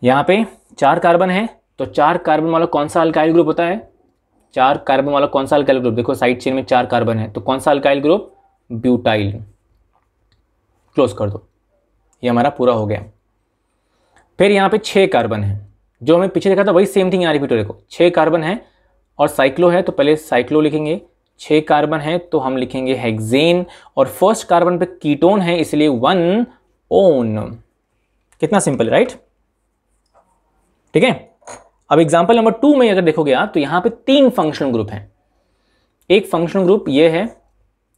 यहां पे 4 कार्बन है, तो 4 कार्बन वाला कौन सा अल्काइल ग्रुप होता है? 4 कार्बन वाला कौन सा अल्काइल ग्रुप? देखो साइड चेन में 4 कार्बन है, तो कौन सा अल्काइल ग्रुप? ब्यूटाइल। क्लोज कर दो, ये हमारा पूरा हो गया। फिर यहां पे 6 कार्बन है, जो हमें पीछे देखा था वही सेम थिंग यहाँ रिपीट हो। देखो 6 कार्बन है और साइक्लो है, तो पहले साइक्लो लिखेंगे। 6 कार्बन है तो हम लिखेंगे हेक्सेन, और फर्स्ट कार्बन पे कीटोन है इसलिए 1 ओन। कितना सिंपल है, राइट? ठीक है। अब एग्जांपल नंबर 2 में अगर देखोगे आप तो यहां पे 3 फंक्शनल ग्रुप हैं। एक फंक्शनल ग्रुप ये है,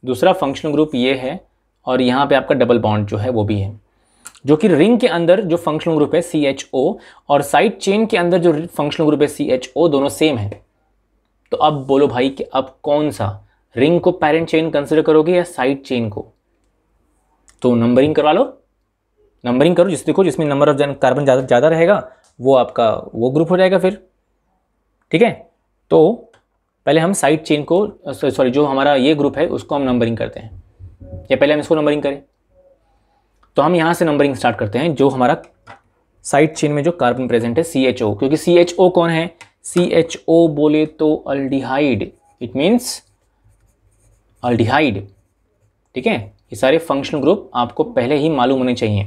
दूसरा फंक्शनल ग्रुप ये है, और यहां पे आपका डबल बॉन्ड जो है वो भी है, जो कि रिंग के अंदर जो फंक्शनल ग्रुप है CHO और साइड चेन के अंदर जो फंक्शनल ग्रुप है CHO, दोनों सेम है। तो अब बोलो भाई कि अब कौन सा, रिंग को पेरेंट चेन कंसिडर करोगे या साइड चेन को? तो नंबरिंग करवा लो, नंबरिंग करो, जिस देखो जिसमें नंबर ऑफ कार्बन ज़्यादा रहेगा वो आपका वो ग्रुप हो जाएगा फिर। ठीक है। तो पहले हम साइड चेन को, सॉरी जो हमारा ये ग्रुप है उसको हम नंबरिंग करते हैं, या पहले हम इसको नंबरिंग करें? तो हम यहाँ से नंबरिंग स्टार्ट करते हैं। जो हमारा साइड चेन में जो कार्बन प्रेजेंट है CHO, क्योंकि CHO कौन है? CHO बोले तो अल्डिहाइड, इट मीन्स अल्डिहाइड। ठीक है। ये सारे फंक्शनल ग्रुप आपको पहले ही मालूम होने चाहिए,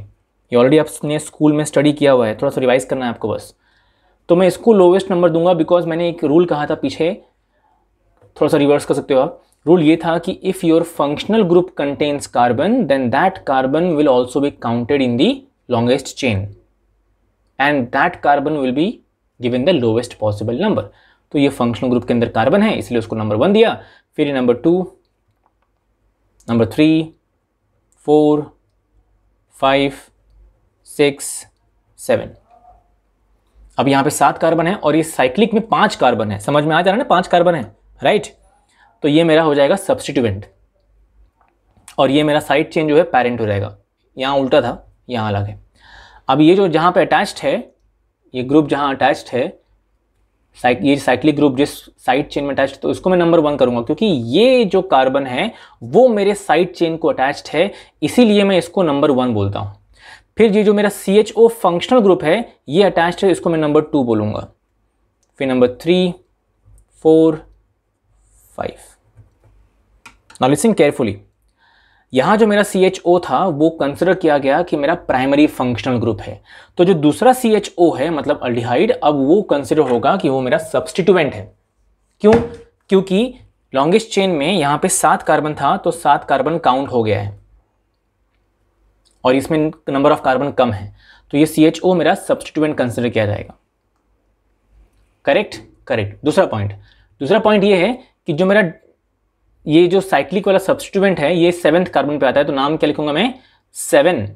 ये ऑलरेडी आपने स्कूल में स्टडी किया हुआ है, थोड़ा सा रिवाइज करना है आपको बस। तो मैं इसको लोवेस्ट नंबर दूंगा, बिकॉज मैंने एक रूल कहा था पीछे, थोड़ा सा रिवर्स कर सकते हो आप। रूल ये था कि if your functional group contains carbon then that carbon will also be counted in the longest chain and that carbon will be given the lowest possible number. तो ये फंक्शनल ग्रुप के अंदर कार्बन है इसलिए उसको नंबर 1 दिया, फिर नंबर 2, नंबर 3, 4, 5, 6, 7। अब यहाँ पे 7 कार्बन है और ये साइक्लिक में 5 कार्बन है। समझ में आ जा रहा है ना? 5 कार्बन है, राइट? तो ये मेरा हो जाएगा सब्स्टिट्यूएंट, और ये मेरा साइड चेन जो है पेरेंट हो जाएगा। यहाँ उल्टा था, यहाँ अलग है। अब ये जो जहाँ पे अटैच्ड है, ये ग्रुप जहाँ अटैच्ड है, ये साइक्लिक ग्रुप जिस साइड चेन में अटैच्ड, तो इसको मैं नंबर 1 करूंगा, क्योंकि ये जो कार्बन है वो मेरे साइड चेन को अटैच्ड है, इसीलिए मैं इसको नंबर 1 बोलता हूँ। फिर ये जो मेरा CHO फंक्शनल ग्रुप है ये अटैच्ड है, इसको मैं नंबर 2 बोलूँगा। फिर नंबर 3, 4, 5। Now listen carefully. यहाँ जो मेरा CHO था वो कंसिडर किया गया कि मेरा प्राइमरी फंक्शनल ग्रुप है। तो जो दूसरा CHO है मतलब अल्डिहाइड, अब वो कंसिडर होगा कि वो मेरा सब्स्टिट्यूएंट है। क्यों? क्योंकि लॉन्गेस्ट चेन में यहाँ पे 7 कार्बन था तो 7 कार्बन काउंट हो गया है और इसमें नंबर ऑफ कार्बन कम है, तो ये CHO मेरा सब्स्टिट्यूएंट कंसिडर किया जाएगा। करेक्ट? करेक्ट। दूसरा पॉइंट ये है कि जो मेरा ये जो साइक्लिक वाला सब्स्टिट्यूएंट है ये 7th कार्बन पे आता है, तो नाम क्या लिखूंगा मैं? 7।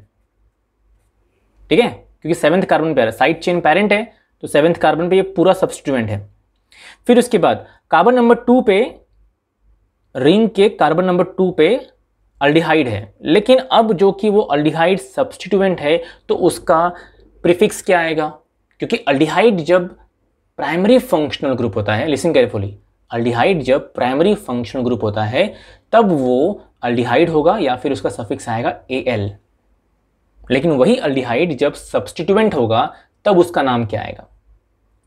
ठीक है, क्योंकि 7th कार्बन पे आ रहा है, साइड चेन पेरेंट है तो 7th कार्बन पे ये पूरा सब्स्टिट्यूएंट है। फिर उसके बाद कार्बन नंबर 2 पे, रिंग के कार्बन नंबर 2 पे अल्डिहाइड है, लेकिन अब जो कि वो अल्डिहाइड सब्स्टिट्यूएंट है तो उसका प्रीफिक्स क्या आएगा? क्योंकि अल्डिहाइड जब प्राइमरी फंक्शनल ग्रुप होता है, लिसन केयरफुली, अल्डिहाइड जब प्राइमरी फंक्शनल ग्रुप होता है तब वो अल्डिहाइड होगा या फिर उसका सफिक्स आएगा Al। लेकिन वही अल्डिहाइड जब सब्स्टिट्यूएंट होगा तब उसका नाम क्या आएगा?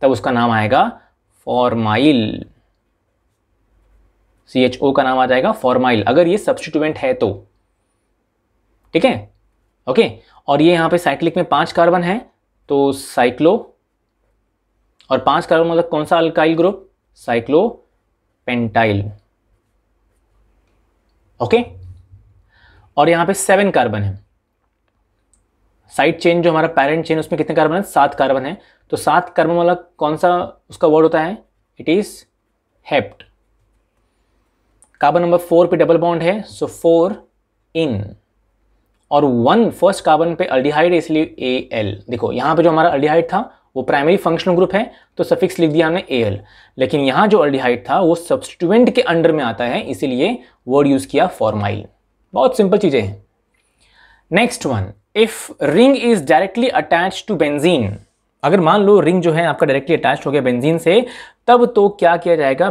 तब उसका नाम आएगा फॉर्माइल। CHO का नाम आ जाएगा फॉर्माइल, अगर ये सब्स्टिट्यूएंट है तो। ठीक है, ओके। और ये यहाँ पे साइक्लिक में 5 कार्बन है तो साइक्लो, और 5 कार्बन मतलब कौन सा अल्काइल ग्रुप? साइक्लोपेंटाइल। ओके। और यहाँ पे 7 कार्बन है, साइड चेन जो हमारा पेरेंट चेन उसमें कितने कार्बन है? 7 कार्बन है, तो 7 कार्बन वाला कौन सा उसका वर्ड होता है? It is hept. Carbon number 4 पे डबल बॉन्ड है सो 4 इन, और 1 फर्स्ट कार्बन पे अल्डिहाइड है इसलिए Al। देखो यहाँ पे जो हमारा अल्डिहाइड था वो प्राइमरी फंक्शनल ग्रुप है तो सफिक्स लिख दिया हमने Al, लेकिन यहाँ जो अल्डिहाइड था वो सब्स्टिट्यूएंट के अंडर में आता है इसीलिए वर्ड यूज किया फॉर्माइल। बहुत सिंपल चीजें हैं। Next one, if ring is directly attach to benzene, अगर मान लो रिंग जो है आपका डायरेक्टली अटैच हो गया बेंजीन से, तब तो क्या किया जाएगा?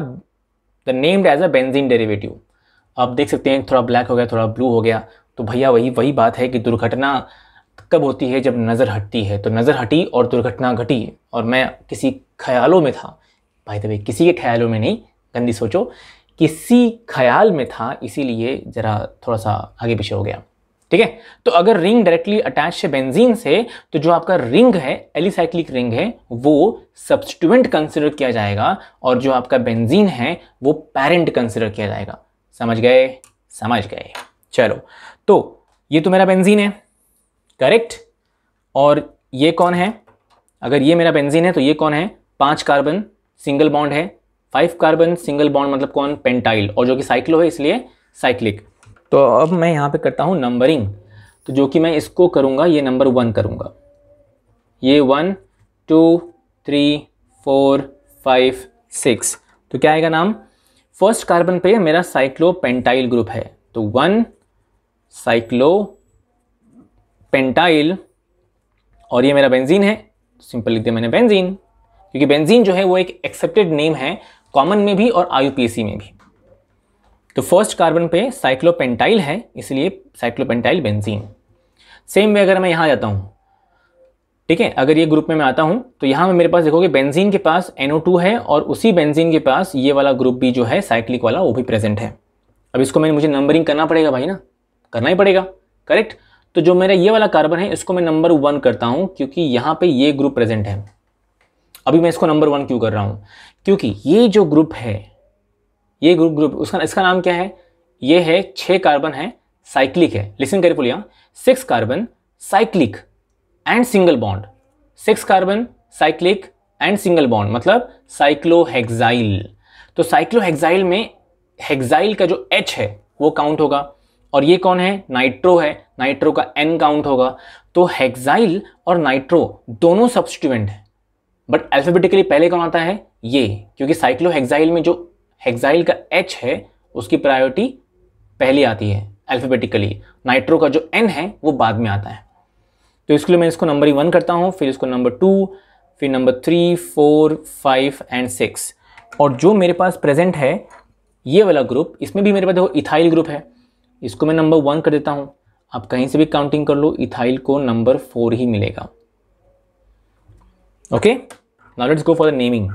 The named as a benzene derivative. आप देख सकते हैं थोड़ा ब्लैक हो गया, थोड़ा ब्लू हो गया, तो भैया वही बात है कि दुर्घटना कब होती है? जब नज़र हटती है। तो नज़र हटी और दुर्घटना घटी, और मैं किसी ख्यालों में था, भाई द वे किसी के ख्यालों में नहीं, गंदी सोचो, किसी ख्याल में था, इसीलिए ज़रा थोड़ा सा आगे पीछे हो गया। ठीक है, तो अगर रिंग डायरेक्टली अटैच है बेंजीन से तो जो आपका रिंग है, एलिसाइक्लिक रिंग है, वो सब्स्टिट्यूएंट कंसिडर किया जाएगा और जो आपका बेंजीन है वो पेरेंट कंसिडर किया जाएगा। समझ गए? समझ गए। चलो, तो ये तो मेरा बेंजीन है, करेक्ट। और ये कौन है? अगर ये मेरा बेंजीन है तो ये कौन है? 5 कार्बन सिंगल बॉन्ड है, 5 कार्बन सिंगल बॉन्ड मतलब कौन? पेंटाइल, और जो कि साइक्लो है इसलिए साइक्लिक। तो अब मैं यहाँ पे करता हूँ नंबरिंग, तो जो कि मैं इसको करूँगा ये नंबर 1 करूँगा, ये 1 2 3 4 5 6, तो क्या आएगा नाम? फर्स्ट कार्बन पे मेरा साइक्लोपेंटाइल ग्रुप है तो 1 साइक्लोपेंटाइल, और ये मेरा बेंजीन है, सिंपल लिख दिया मैंने बेंजीन, क्योंकि बेंजीन जो है वो एक एक्सेप्टेड नेम है कॉमन में भी और IUPAC में भी। तो फर्स्ट कार्बन पे साइक्लोपेंटाइल है इसलिए साइक्लोपेंटाइल बेंजीन। सेम वे अगर मैं यहाँ जाता हूँ, ठीक है, अगर ये ग्रुप में मैं आता हूँ तो यहाँ में मेरे पास देखोगे बेंजीन के पास NO2 है और उसी बेंजीन के पास ये वाला ग्रुप भी जो है साइक्लिक वाला वो भी प्रेजेंट है। अब इसको मुझे नंबरिंग करना पड़ेगा भाई ना, करना ही पड़ेगा, करेक्ट। तो जो मेरा ये वाला कार्बन है इसको मैं नंबर 1 करता हूँ क्योंकि यहाँ पे ये ग्रुप प्रेजेंट है। अभी मैं इसको नंबर 1 क्यों कर रहा हूँ? क्योंकि ये जो ग्रुप है, ये ग्रुप इसका नाम क्या है? ये है 6 कार्बन है, साइक्लिक है। लिसन केयरफुली, यहाँ 6 carbon cyclic and single bond, 6 carbon cyclic and single bond मतलब साइक्लोहेक्साइल। तो साइक्लोहेक्साइल में हेक्साइल का जो H है वो काउंट होगा, और ये कौन है? नाइट्रो है, नाइट्रो का N काउंट होगा। तो हेक्साइल और नाइट्रो दोनों सब्स्टिट्यूएंट है, बट अल्फाबेटिकली पहले कौन आता है? ये, क्योंकि साइक्लोहेक्साइल में जो हेक्साइल का H है उसकी प्रायोरिटी पहले आती है अल्फाबेटिकली, नाइट्रो का जो N है वो बाद में आता है। तो इसके लिए मैं इसको नंबर 1 करता हूँ, फिर इसको नंबर 2, फिर नंबर 3 4 5 एंड 6। और जो मेरे पास प्रेजेंट है ये वाला ग्रुप, इसमें भी मेरे पास देखो इथाइल ग्रुप है, इसको मैं नंबर 1 कर देता हूँ। आप कहीं से भी काउंटिंग कर लो, इथाइल को नंबर 4 ही मिलेगा। Okay, now let's go for the naming.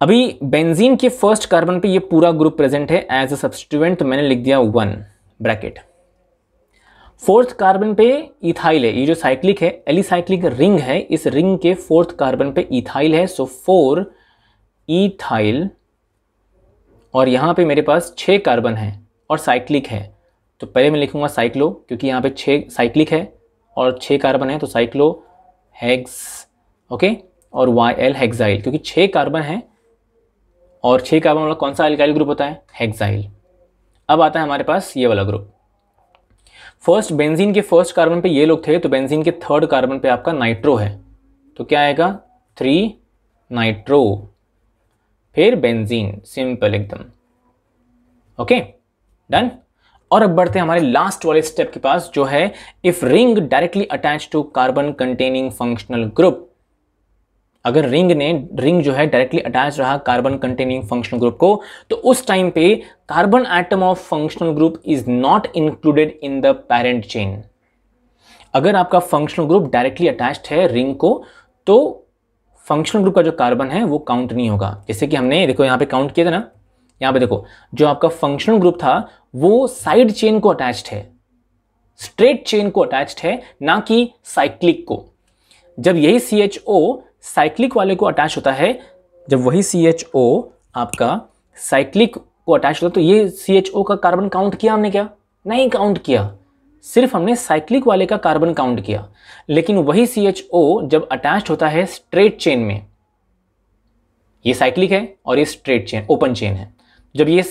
अभी बेंजीन के फर्स्ट कार्बन पे ये पूरा ग्रुप प्रेजेंट है एज अ सब्स्टिट्यूएंट, तो मैंने लिख दिया 1। ब्रैकेट। फोर्थ कार्बन पे इथाइल है, ये जो साइक्लिक है एलिसाइक्लिक रिंग है, इस रिंग के फोर्थ कार्बन पे इथाइल है, सो 4 इथाइल। और यहां पे मेरे पास 6 कार्बन है और साइक्लिक है, तो पहले मैं लिखूंगा साइक्लो, क्योंकि यहाँ पे 6 साइक्लिक है और 6 कार्बन है, तो साइक्लो हेक्स, ओके, और YL हेक्साइल, क्योंकि 6 कार्बन है और 6 कार्बन वाला कौन सा अल्काइल ग्रुप होता है, हेक्साइल। अब आता है हमारे पास ये वाला ग्रुप। फर्स्ट बेंजीन के फर्स्ट कार्बन पे ये लोग थे, तो बेंजीन के थर्ड कार्बन पे आपका नाइट्रो है, तो क्या आएगा 3 नाइट्रो, फिर बेंजीन, सिंपल एकदम, ओके डन। और अब बढ़ते हैं हमारे लास्ट वाले स्टेप के पास, जो है if ring directly attach to carbon containing functional group. अगर रिंग जो है डायरेक्टली अटैच रहा कार्बन कंटेनिंग फंक्शनल ग्रुप को, तो उस टाइम पे carbon atom of functional group is not included in the parent chain. अगर आपका फंक्शनल ग्रुप डायरेक्टली अटैच्ड है रिंग को, तो फंक्शनल ग्रुप का जो कार्बन है वो काउंट नहीं होगा। जैसे कि हमने देखो यहाँ पे काउंट किया था ना, यहाँ पे देखो जो आपका फंक्शनल ग्रुप था वो साइड चेन को अटैच्ड है, स्ट्रेट चेन को अटैच्ड है, ना कि साइक्लिक को। जब यही CHO साइक्लिक वाले को अटैच होता है, जब वही CHO आपका साइक्लिक को अटैच होता है, तो ये CHO का कार्बन काउंट किया हमने क्या, नहीं काउंट किया, सिर्फ हमने साइक्लिक वाले का कार्बन काउंट किया। लेकिन वही CHO जब अटैच होता है स्ट्रेट चेन में, ये साइक्लिक है और ये स्ट्रेट चेन ओपन चेन है, जब ये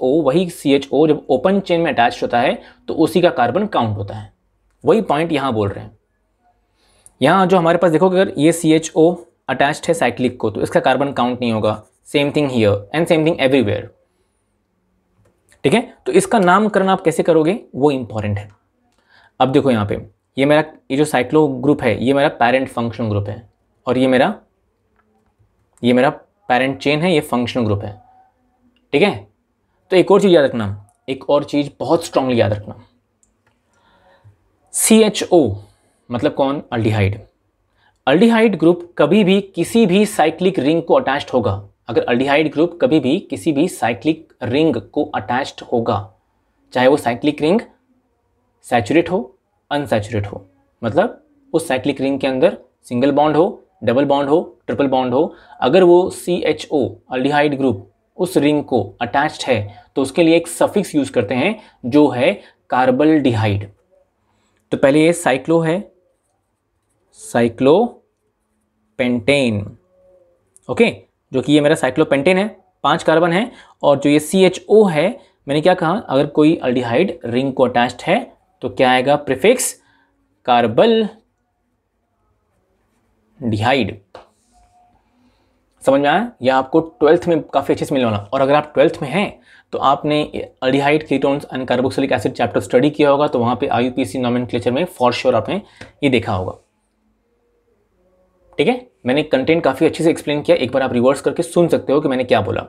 वही CHO जब ओपन चेन में अटैच होता है तो उसी का कार्बन काउंट होता है। वही पॉइंट यहां बोल रहे हैं। यहां जो हमारे पास देखो, अगर ये CHO अटैच्ड है साइक्लिक को, तो इसका कार्बन काउंट नहीं होगा। Same thing here and same thing everywhere, ठीक है। तो इसका नामकरण आप कैसे करोगे वो इंपॉर्टेंट है। अब देखो यहाँ पे ये जो साइक्लो ग्रुप है ये मेरा पेरेंट फंक्शनल ग्रुप है, और ये मेरा पेरेंट चेन है, ये फंक्शनल ग्रुप है, ठीक है। तो एक और चीज याद रखना, एक और चीज बहुत स्ट्रांगली याद रखना, CHO मतलब कौन, अल्डिहाइड। अल्डिहाइड ग्रुप कभी भी किसी भी साइक्लिक रिंग को अटैच्ड होगा। अगर अल्डिहाइड ग्रुप कभी भी किसी भी साइक्लिक रिंग को अटैच्ड होगा, चाहे वो साइक्लिक रिंग सैचुरेट हो अनसैचुरेट हो, मतलब उस साइक्लिक रिंग के अंदर सिंगल बॉन्ड हो, डबल बॉन्ड हो, ट्रिपल बॉन्ड हो, अगर वो CHO अल्डिहाइड ग्रुप उस रिंग को अटैच्ड है तो उसके लिए एक सफिक्स यूज करते हैं जो है कार्बल्डिहाइड। तो पहले ये साइक्लो है, साइक्लोपेंटेन, ओके, जो कि ये मेरा साइक्लोपेंटेन है, 5 कार्बन है। और जो ये CHO है, मैंने क्या कहा, अगर कोई अल्डिहाइड रिंग को अटैच्ड है तो क्या आएगा, प्रीफिक्स कार्बल्डिहाइड। समझ में आया? यह आपको 12th में काफ़ी अच्छे से मिलने वाला। और अगर आप 12th में हैं तो आपने aldehyde ketones and carboxylic acid chapter study किया होगा, तो वहाँ पे IUPAC नोमेनक्लेचर में फॉर श्योर आपने ये देखा होगा, ठीक है। मैंने कंटेंट काफ़ी अच्छे से एक्सप्लेन किया, एक बार आप रिवर्स करके सुन सकते हो कि मैंने क्या बोला।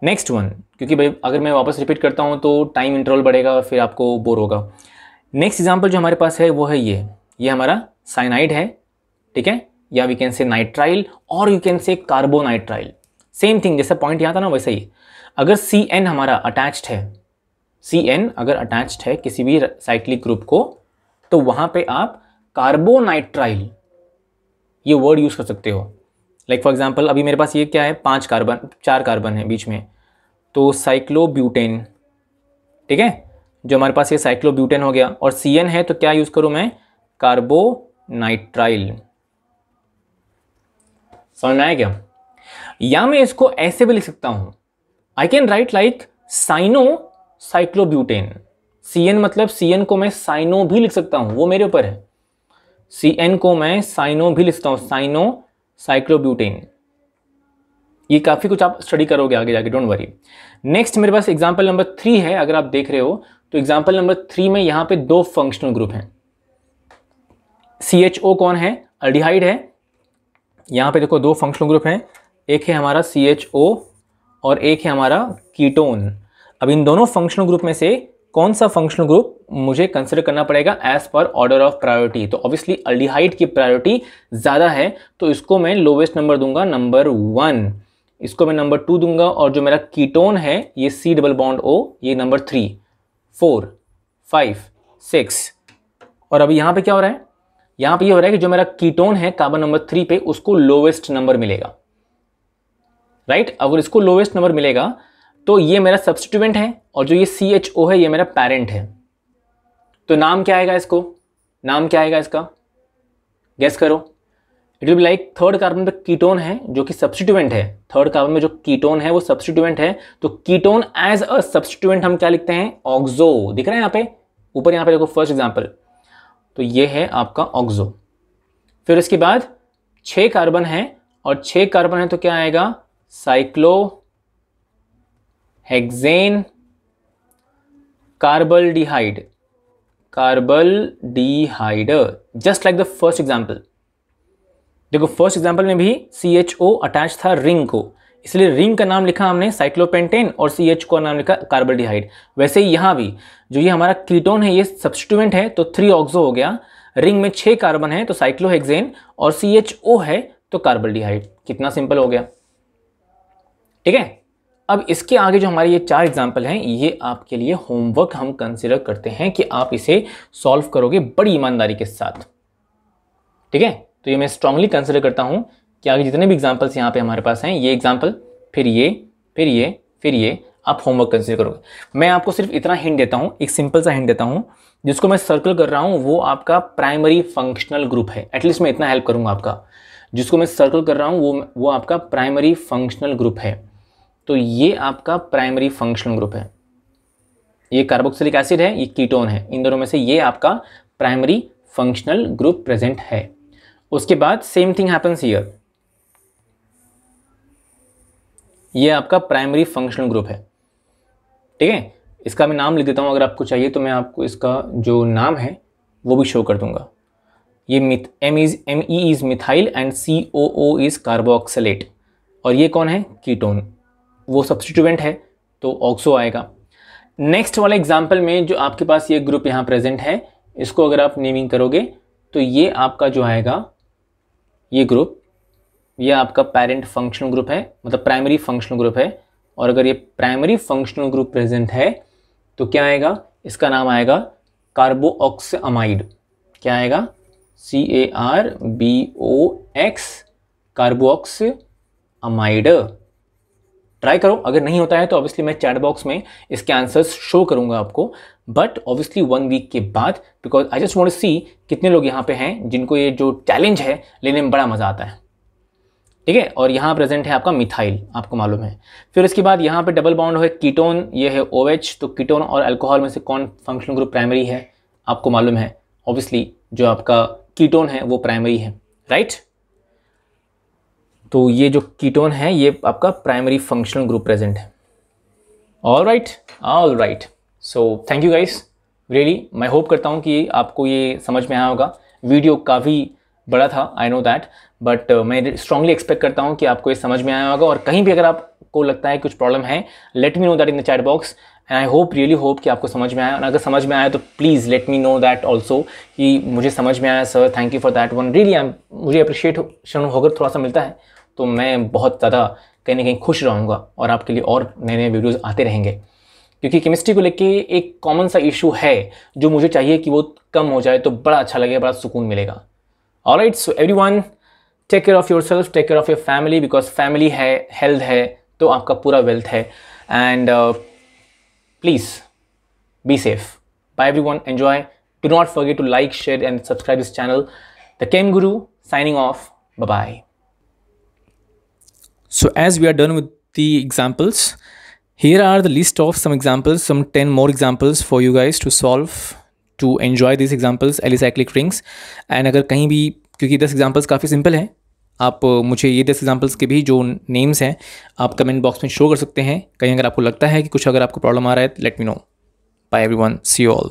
नेक्स्ट वन, क्योंकि भाई अगर मैं वापस रिपीट करता हूँ तो टाइम इंटरवल बढ़ेगा और फिर आपको बोर होगा। नेक्स्ट एग्जाम्पल जो हमारे पास है वो है ये हमारा साइनाइड है, ठीक है, या वी कैन से नाइट्राइल और you can say carbonitrile. Same thing, जैसा पॉइंट यहाँ था ना वैसे ही। अगर CN हमारा अटैच्ड है, CN अगर अटैच्ड है किसी भी साइक्लिक ग्रुप को, तो वहां पे आप कार्बोनाइट्राइल ये वर्ड यूज कर सकते हो। लाइक फॉर एग्जांपल अभी मेरे पास ये क्या है, 4 कार्बन है बीच में, तो साइक्लोब्यूटेन, ठीक है, जो हमारे पास ये साइक्लोब्यूटेन हो गया। और CN है तो क्या यूज करूं मैं, कार्बोनाइट्राइल। समझ में आया क्या? या मैं इसको ऐसे भी लिख सकता हूं, I can write like cyano cyclobutane. CN मतलब CN को मैं साइनो भी लिख सकता हूं, वो मेरे ऊपर है। CN को मैं साइनो भी लिख सकता हूं, साइनो साइक्लोब्यूटेन। ये काफी कुछ आप स्टडी करोगे आगे जाके, डोंट वरी। नेक्स्ट मेरे पास एग्जांपल नंबर 3 है, अगर आप देख रहे हो तो एग्जांपल नंबर 3 में यहां पे 2 फंक्शनल ग्रुप हैं। CHO कौन है, अल्डिहाइड है। यहां पे देखो 2 फंक्शनल ग्रुप हैं, एक है हमारा CHO और एक है हमारा कीटोन। अब इन दोनों फंक्शनल ग्रुप में से कौन सा फंक्शनल ग्रुप मुझे कंसिडर करना पड़ेगा as per order of priority. तो ऑब्वियसली अल्डिहाइड की प्रायोरिटी ज्यादा है, तो इसको मैं लोवेस्ट नंबर दूंगा, नंबर 1। इसको मैं नंबर 2 दूंगा, और जो मेरा कीटोन है ये C डबल बॉन्ड O, ये नंबर 3। 4, 5, 6। और अभी यहाँ पे क्या हो रहा है, यहाँ पे ये हो रहा है कि जो मेरा कीटोन है कार्बन नंबर 3 पे, उसको लोवेस्ट नंबर मिलेगा, राइट। अगर इसको लोवेस्ट नंबर मिलेगा तो ये मेरा सब्स्टिट्यूएंट है और जो ये CHO है ये मेरा पेरेंट है। तो नाम क्या आएगा, इसको नाम क्या आएगा इसका, गेस करो। It will be like third carbon पे कीटोन है जो कि सब्स्टिट्यूएंट है, थर्ड कार्बन में जो कीटोन है वो सब्स्टिट्यूएंट है, तो कीटोन एज अ सब्स्टिट्यूएंट हम क्या लिखते हैं, ऑक्सो। दिख रहा है यहाँ पे ऊपर, यहाँ पे देखो फर्स्ट एग्जांपल, तो ये है आपका ऑक्सो। फिर इसके बाद 6 कार्बन है और 6 कार्बन है तो क्या आएगा, cyclohexane carbaldehyde, carbaldehyde, just like the first example. देखो फर्स्ट एग्जांपल में भी CHO अटैच था रिंग को, इसलिए रिंग का नाम लिखा हमने साइक्लोपेंटेन और CH का नाम लिखा कार्बल्डिहाइड। वैसे ही यहाँ भी जो ये हमारा कीटोन है ये सब्स्टिट्यूएंट है तो 3 ऑक्सो हो गया, रिंग में 6 कार्बन है तो साइक्लोहेक्सेन और CHO है तो कार्बल्डिहाइड। कितना सिंपल हो गया, ठीक है। अब इसके आगे जो हमारे ये 4 एग्जाम्पल हैं ये आपके लिए होमवर्क हम कंसिडर करते हैं कि आप इसे सॉल्व करोगे बड़ी ईमानदारी के साथ, ठीक है। तो ये मैं स्ट्रांगली कंसिडर करता हूं कि आगे जितने भी एग्जाम्पल्स यहाँ पे हमारे पास हैं, ये एग्जाम्पल, फिर ये, फिर ये, फिर ये, आप होमवर्क कंसिडर करोगे। मैं आपको सिर्फ इतना हिंट देता हूँ, एक सिंपल सा हिंट देता हूँ, जिसको मैं सर्कल कर रहा हूँ वो आपका प्राइमरी फंक्शनल ग्रुप है। एटलीस्ट मैं इतना हेल्प करूँगा आपका, जिसको मैं सर्कल कर रहा हूँ वो आपका प्राइमरी फंक्शनल ग्रुप है। तो ये आपका प्राइमरी फंक्शनल ग्रुप है, ये कार्बोक्सिलिक एसिड है, ये कीटोन है, इन दोनों में से ये आपका प्राइमरी फंक्शनल ग्रुप प्रेजेंट है। उसके बाद सेम थिंग हैपन्स हियर, ये आपका प्राइमरी फंक्शनल ग्रुप है, ठीक है। इसका मैं नाम लिख देता हूँ, अगर आपको चाहिए तो मैं आपको इसका जो नाम है वो भी शो कर दूंगा। ये Me is methyl and COO is carboxylate, और ये कौन है, कीटोन, वो सब्स्टिट्यूएंट है तो ऑक्सो आएगा। नेक्स्ट वाले एग्जाम्पल में जो आपके पास ये ग्रुप यहाँ प्रेजेंट है, इसको अगर आप नेमिंग करोगे तो ये आपका जो आएगा ये ग्रुप, ये आपका पेरेंट फंक्शनल ग्रुप है, मतलब प्राइमरी फंक्शनल ग्रुप है। और अगर ये प्राइमरी फंक्शनल ग्रुप प्रेजेंट है तो क्या आएगा, इसका नाम आएगा कार्बोऑक्सअमाइड। क्या आएगा, CARBOX, कार्बोऑक्सअमाइड। ट्राई करो, अगर नहीं होता है तो ऑब्वियसली मैं चैट बॉक्स में इसके आंसर्स शो करूंगा आपको, बट ऑब्वियसली 1 वीक के बाद, because I just want to see कितने लोग यहाँ पे हैं जिनको ये जो चैलेंज है लेने में बड़ा मजा आता है, ठीक है। और यहाँ प्रेजेंट है आपका मिथाइल, आपको मालूम है। फिर इसके बाद यहाँ पे डबल बॉन्ड है कीटोन, ये है OH, तो कीटोन और अल्कोहल में से कौन फंक्शनल ग्रुप प्राइमरी है, आपको मालूम है ऑब्वियसली जो आपका कीटोन है वो प्राइमरी है, राइट। तो ये जो कीटोन है ये आपका प्राइमरी फंक्शनल ग्रुप प्रेजेंट है। All right, so thank you guys, really मैं होप करता हूँ कि आपको ये समझ में आया होगा। वीडियो काफ़ी बड़ा था, आई नो दैट, बट मैं स्ट्रांगली एक्सपेक्ट करता हूँ कि आपको ये समझ में आया होगा। और कहीं भी अगर आपको लगता है कुछ प्रॉब्लम है, let me know that in the chat box, and I hope, really hope कि आपको समझ में आया। और अगर समझ में आया तो please let me know that also कि मुझे समझ में आया sir, thank you for that one. Really मुझे अप्रिशिएशन होकर थोड़ा सा मिलता है तो मैं बहुत ज़्यादा कहीं ना कहीं खुश रहूँगा और आपके लिए और नए नए वीडियोज़ आते रहेंगे, क्योंकि केमिस्ट्री को लेके एक कॉमन सा इशू है जो मुझे चाहिए कि वो कम हो जाए तो बड़ा अच्छा लगेगा, बड़ा सुकून मिलेगा। Alright, so everyone take care of yourself, take care of your family, because family है, हेल्थ है तो आपका पूरा वेल्थ है। And please be safe. Bye everyone, enjoy, do not forget to like, share and subscribe this channel. The chem guru signing off, bye bye. So as we are done with the examples, here are the list of some examples, some 10 more examples for you guys to solve, to enjoy these examples, alicyclic rings. And अगर कहीं भी, क्योंकि 10 examples काफ़ी सिंपल हैं, आप मुझे ये 10 examples के भी जो नेम्स हैं आप कमेंट बॉक्स में शो कर सकते हैं। कहीं अगर आपको लगता है कि कुछ अगर आपको प्रॉब्लम आ रहा है, let me know. Bye everyone, see you all.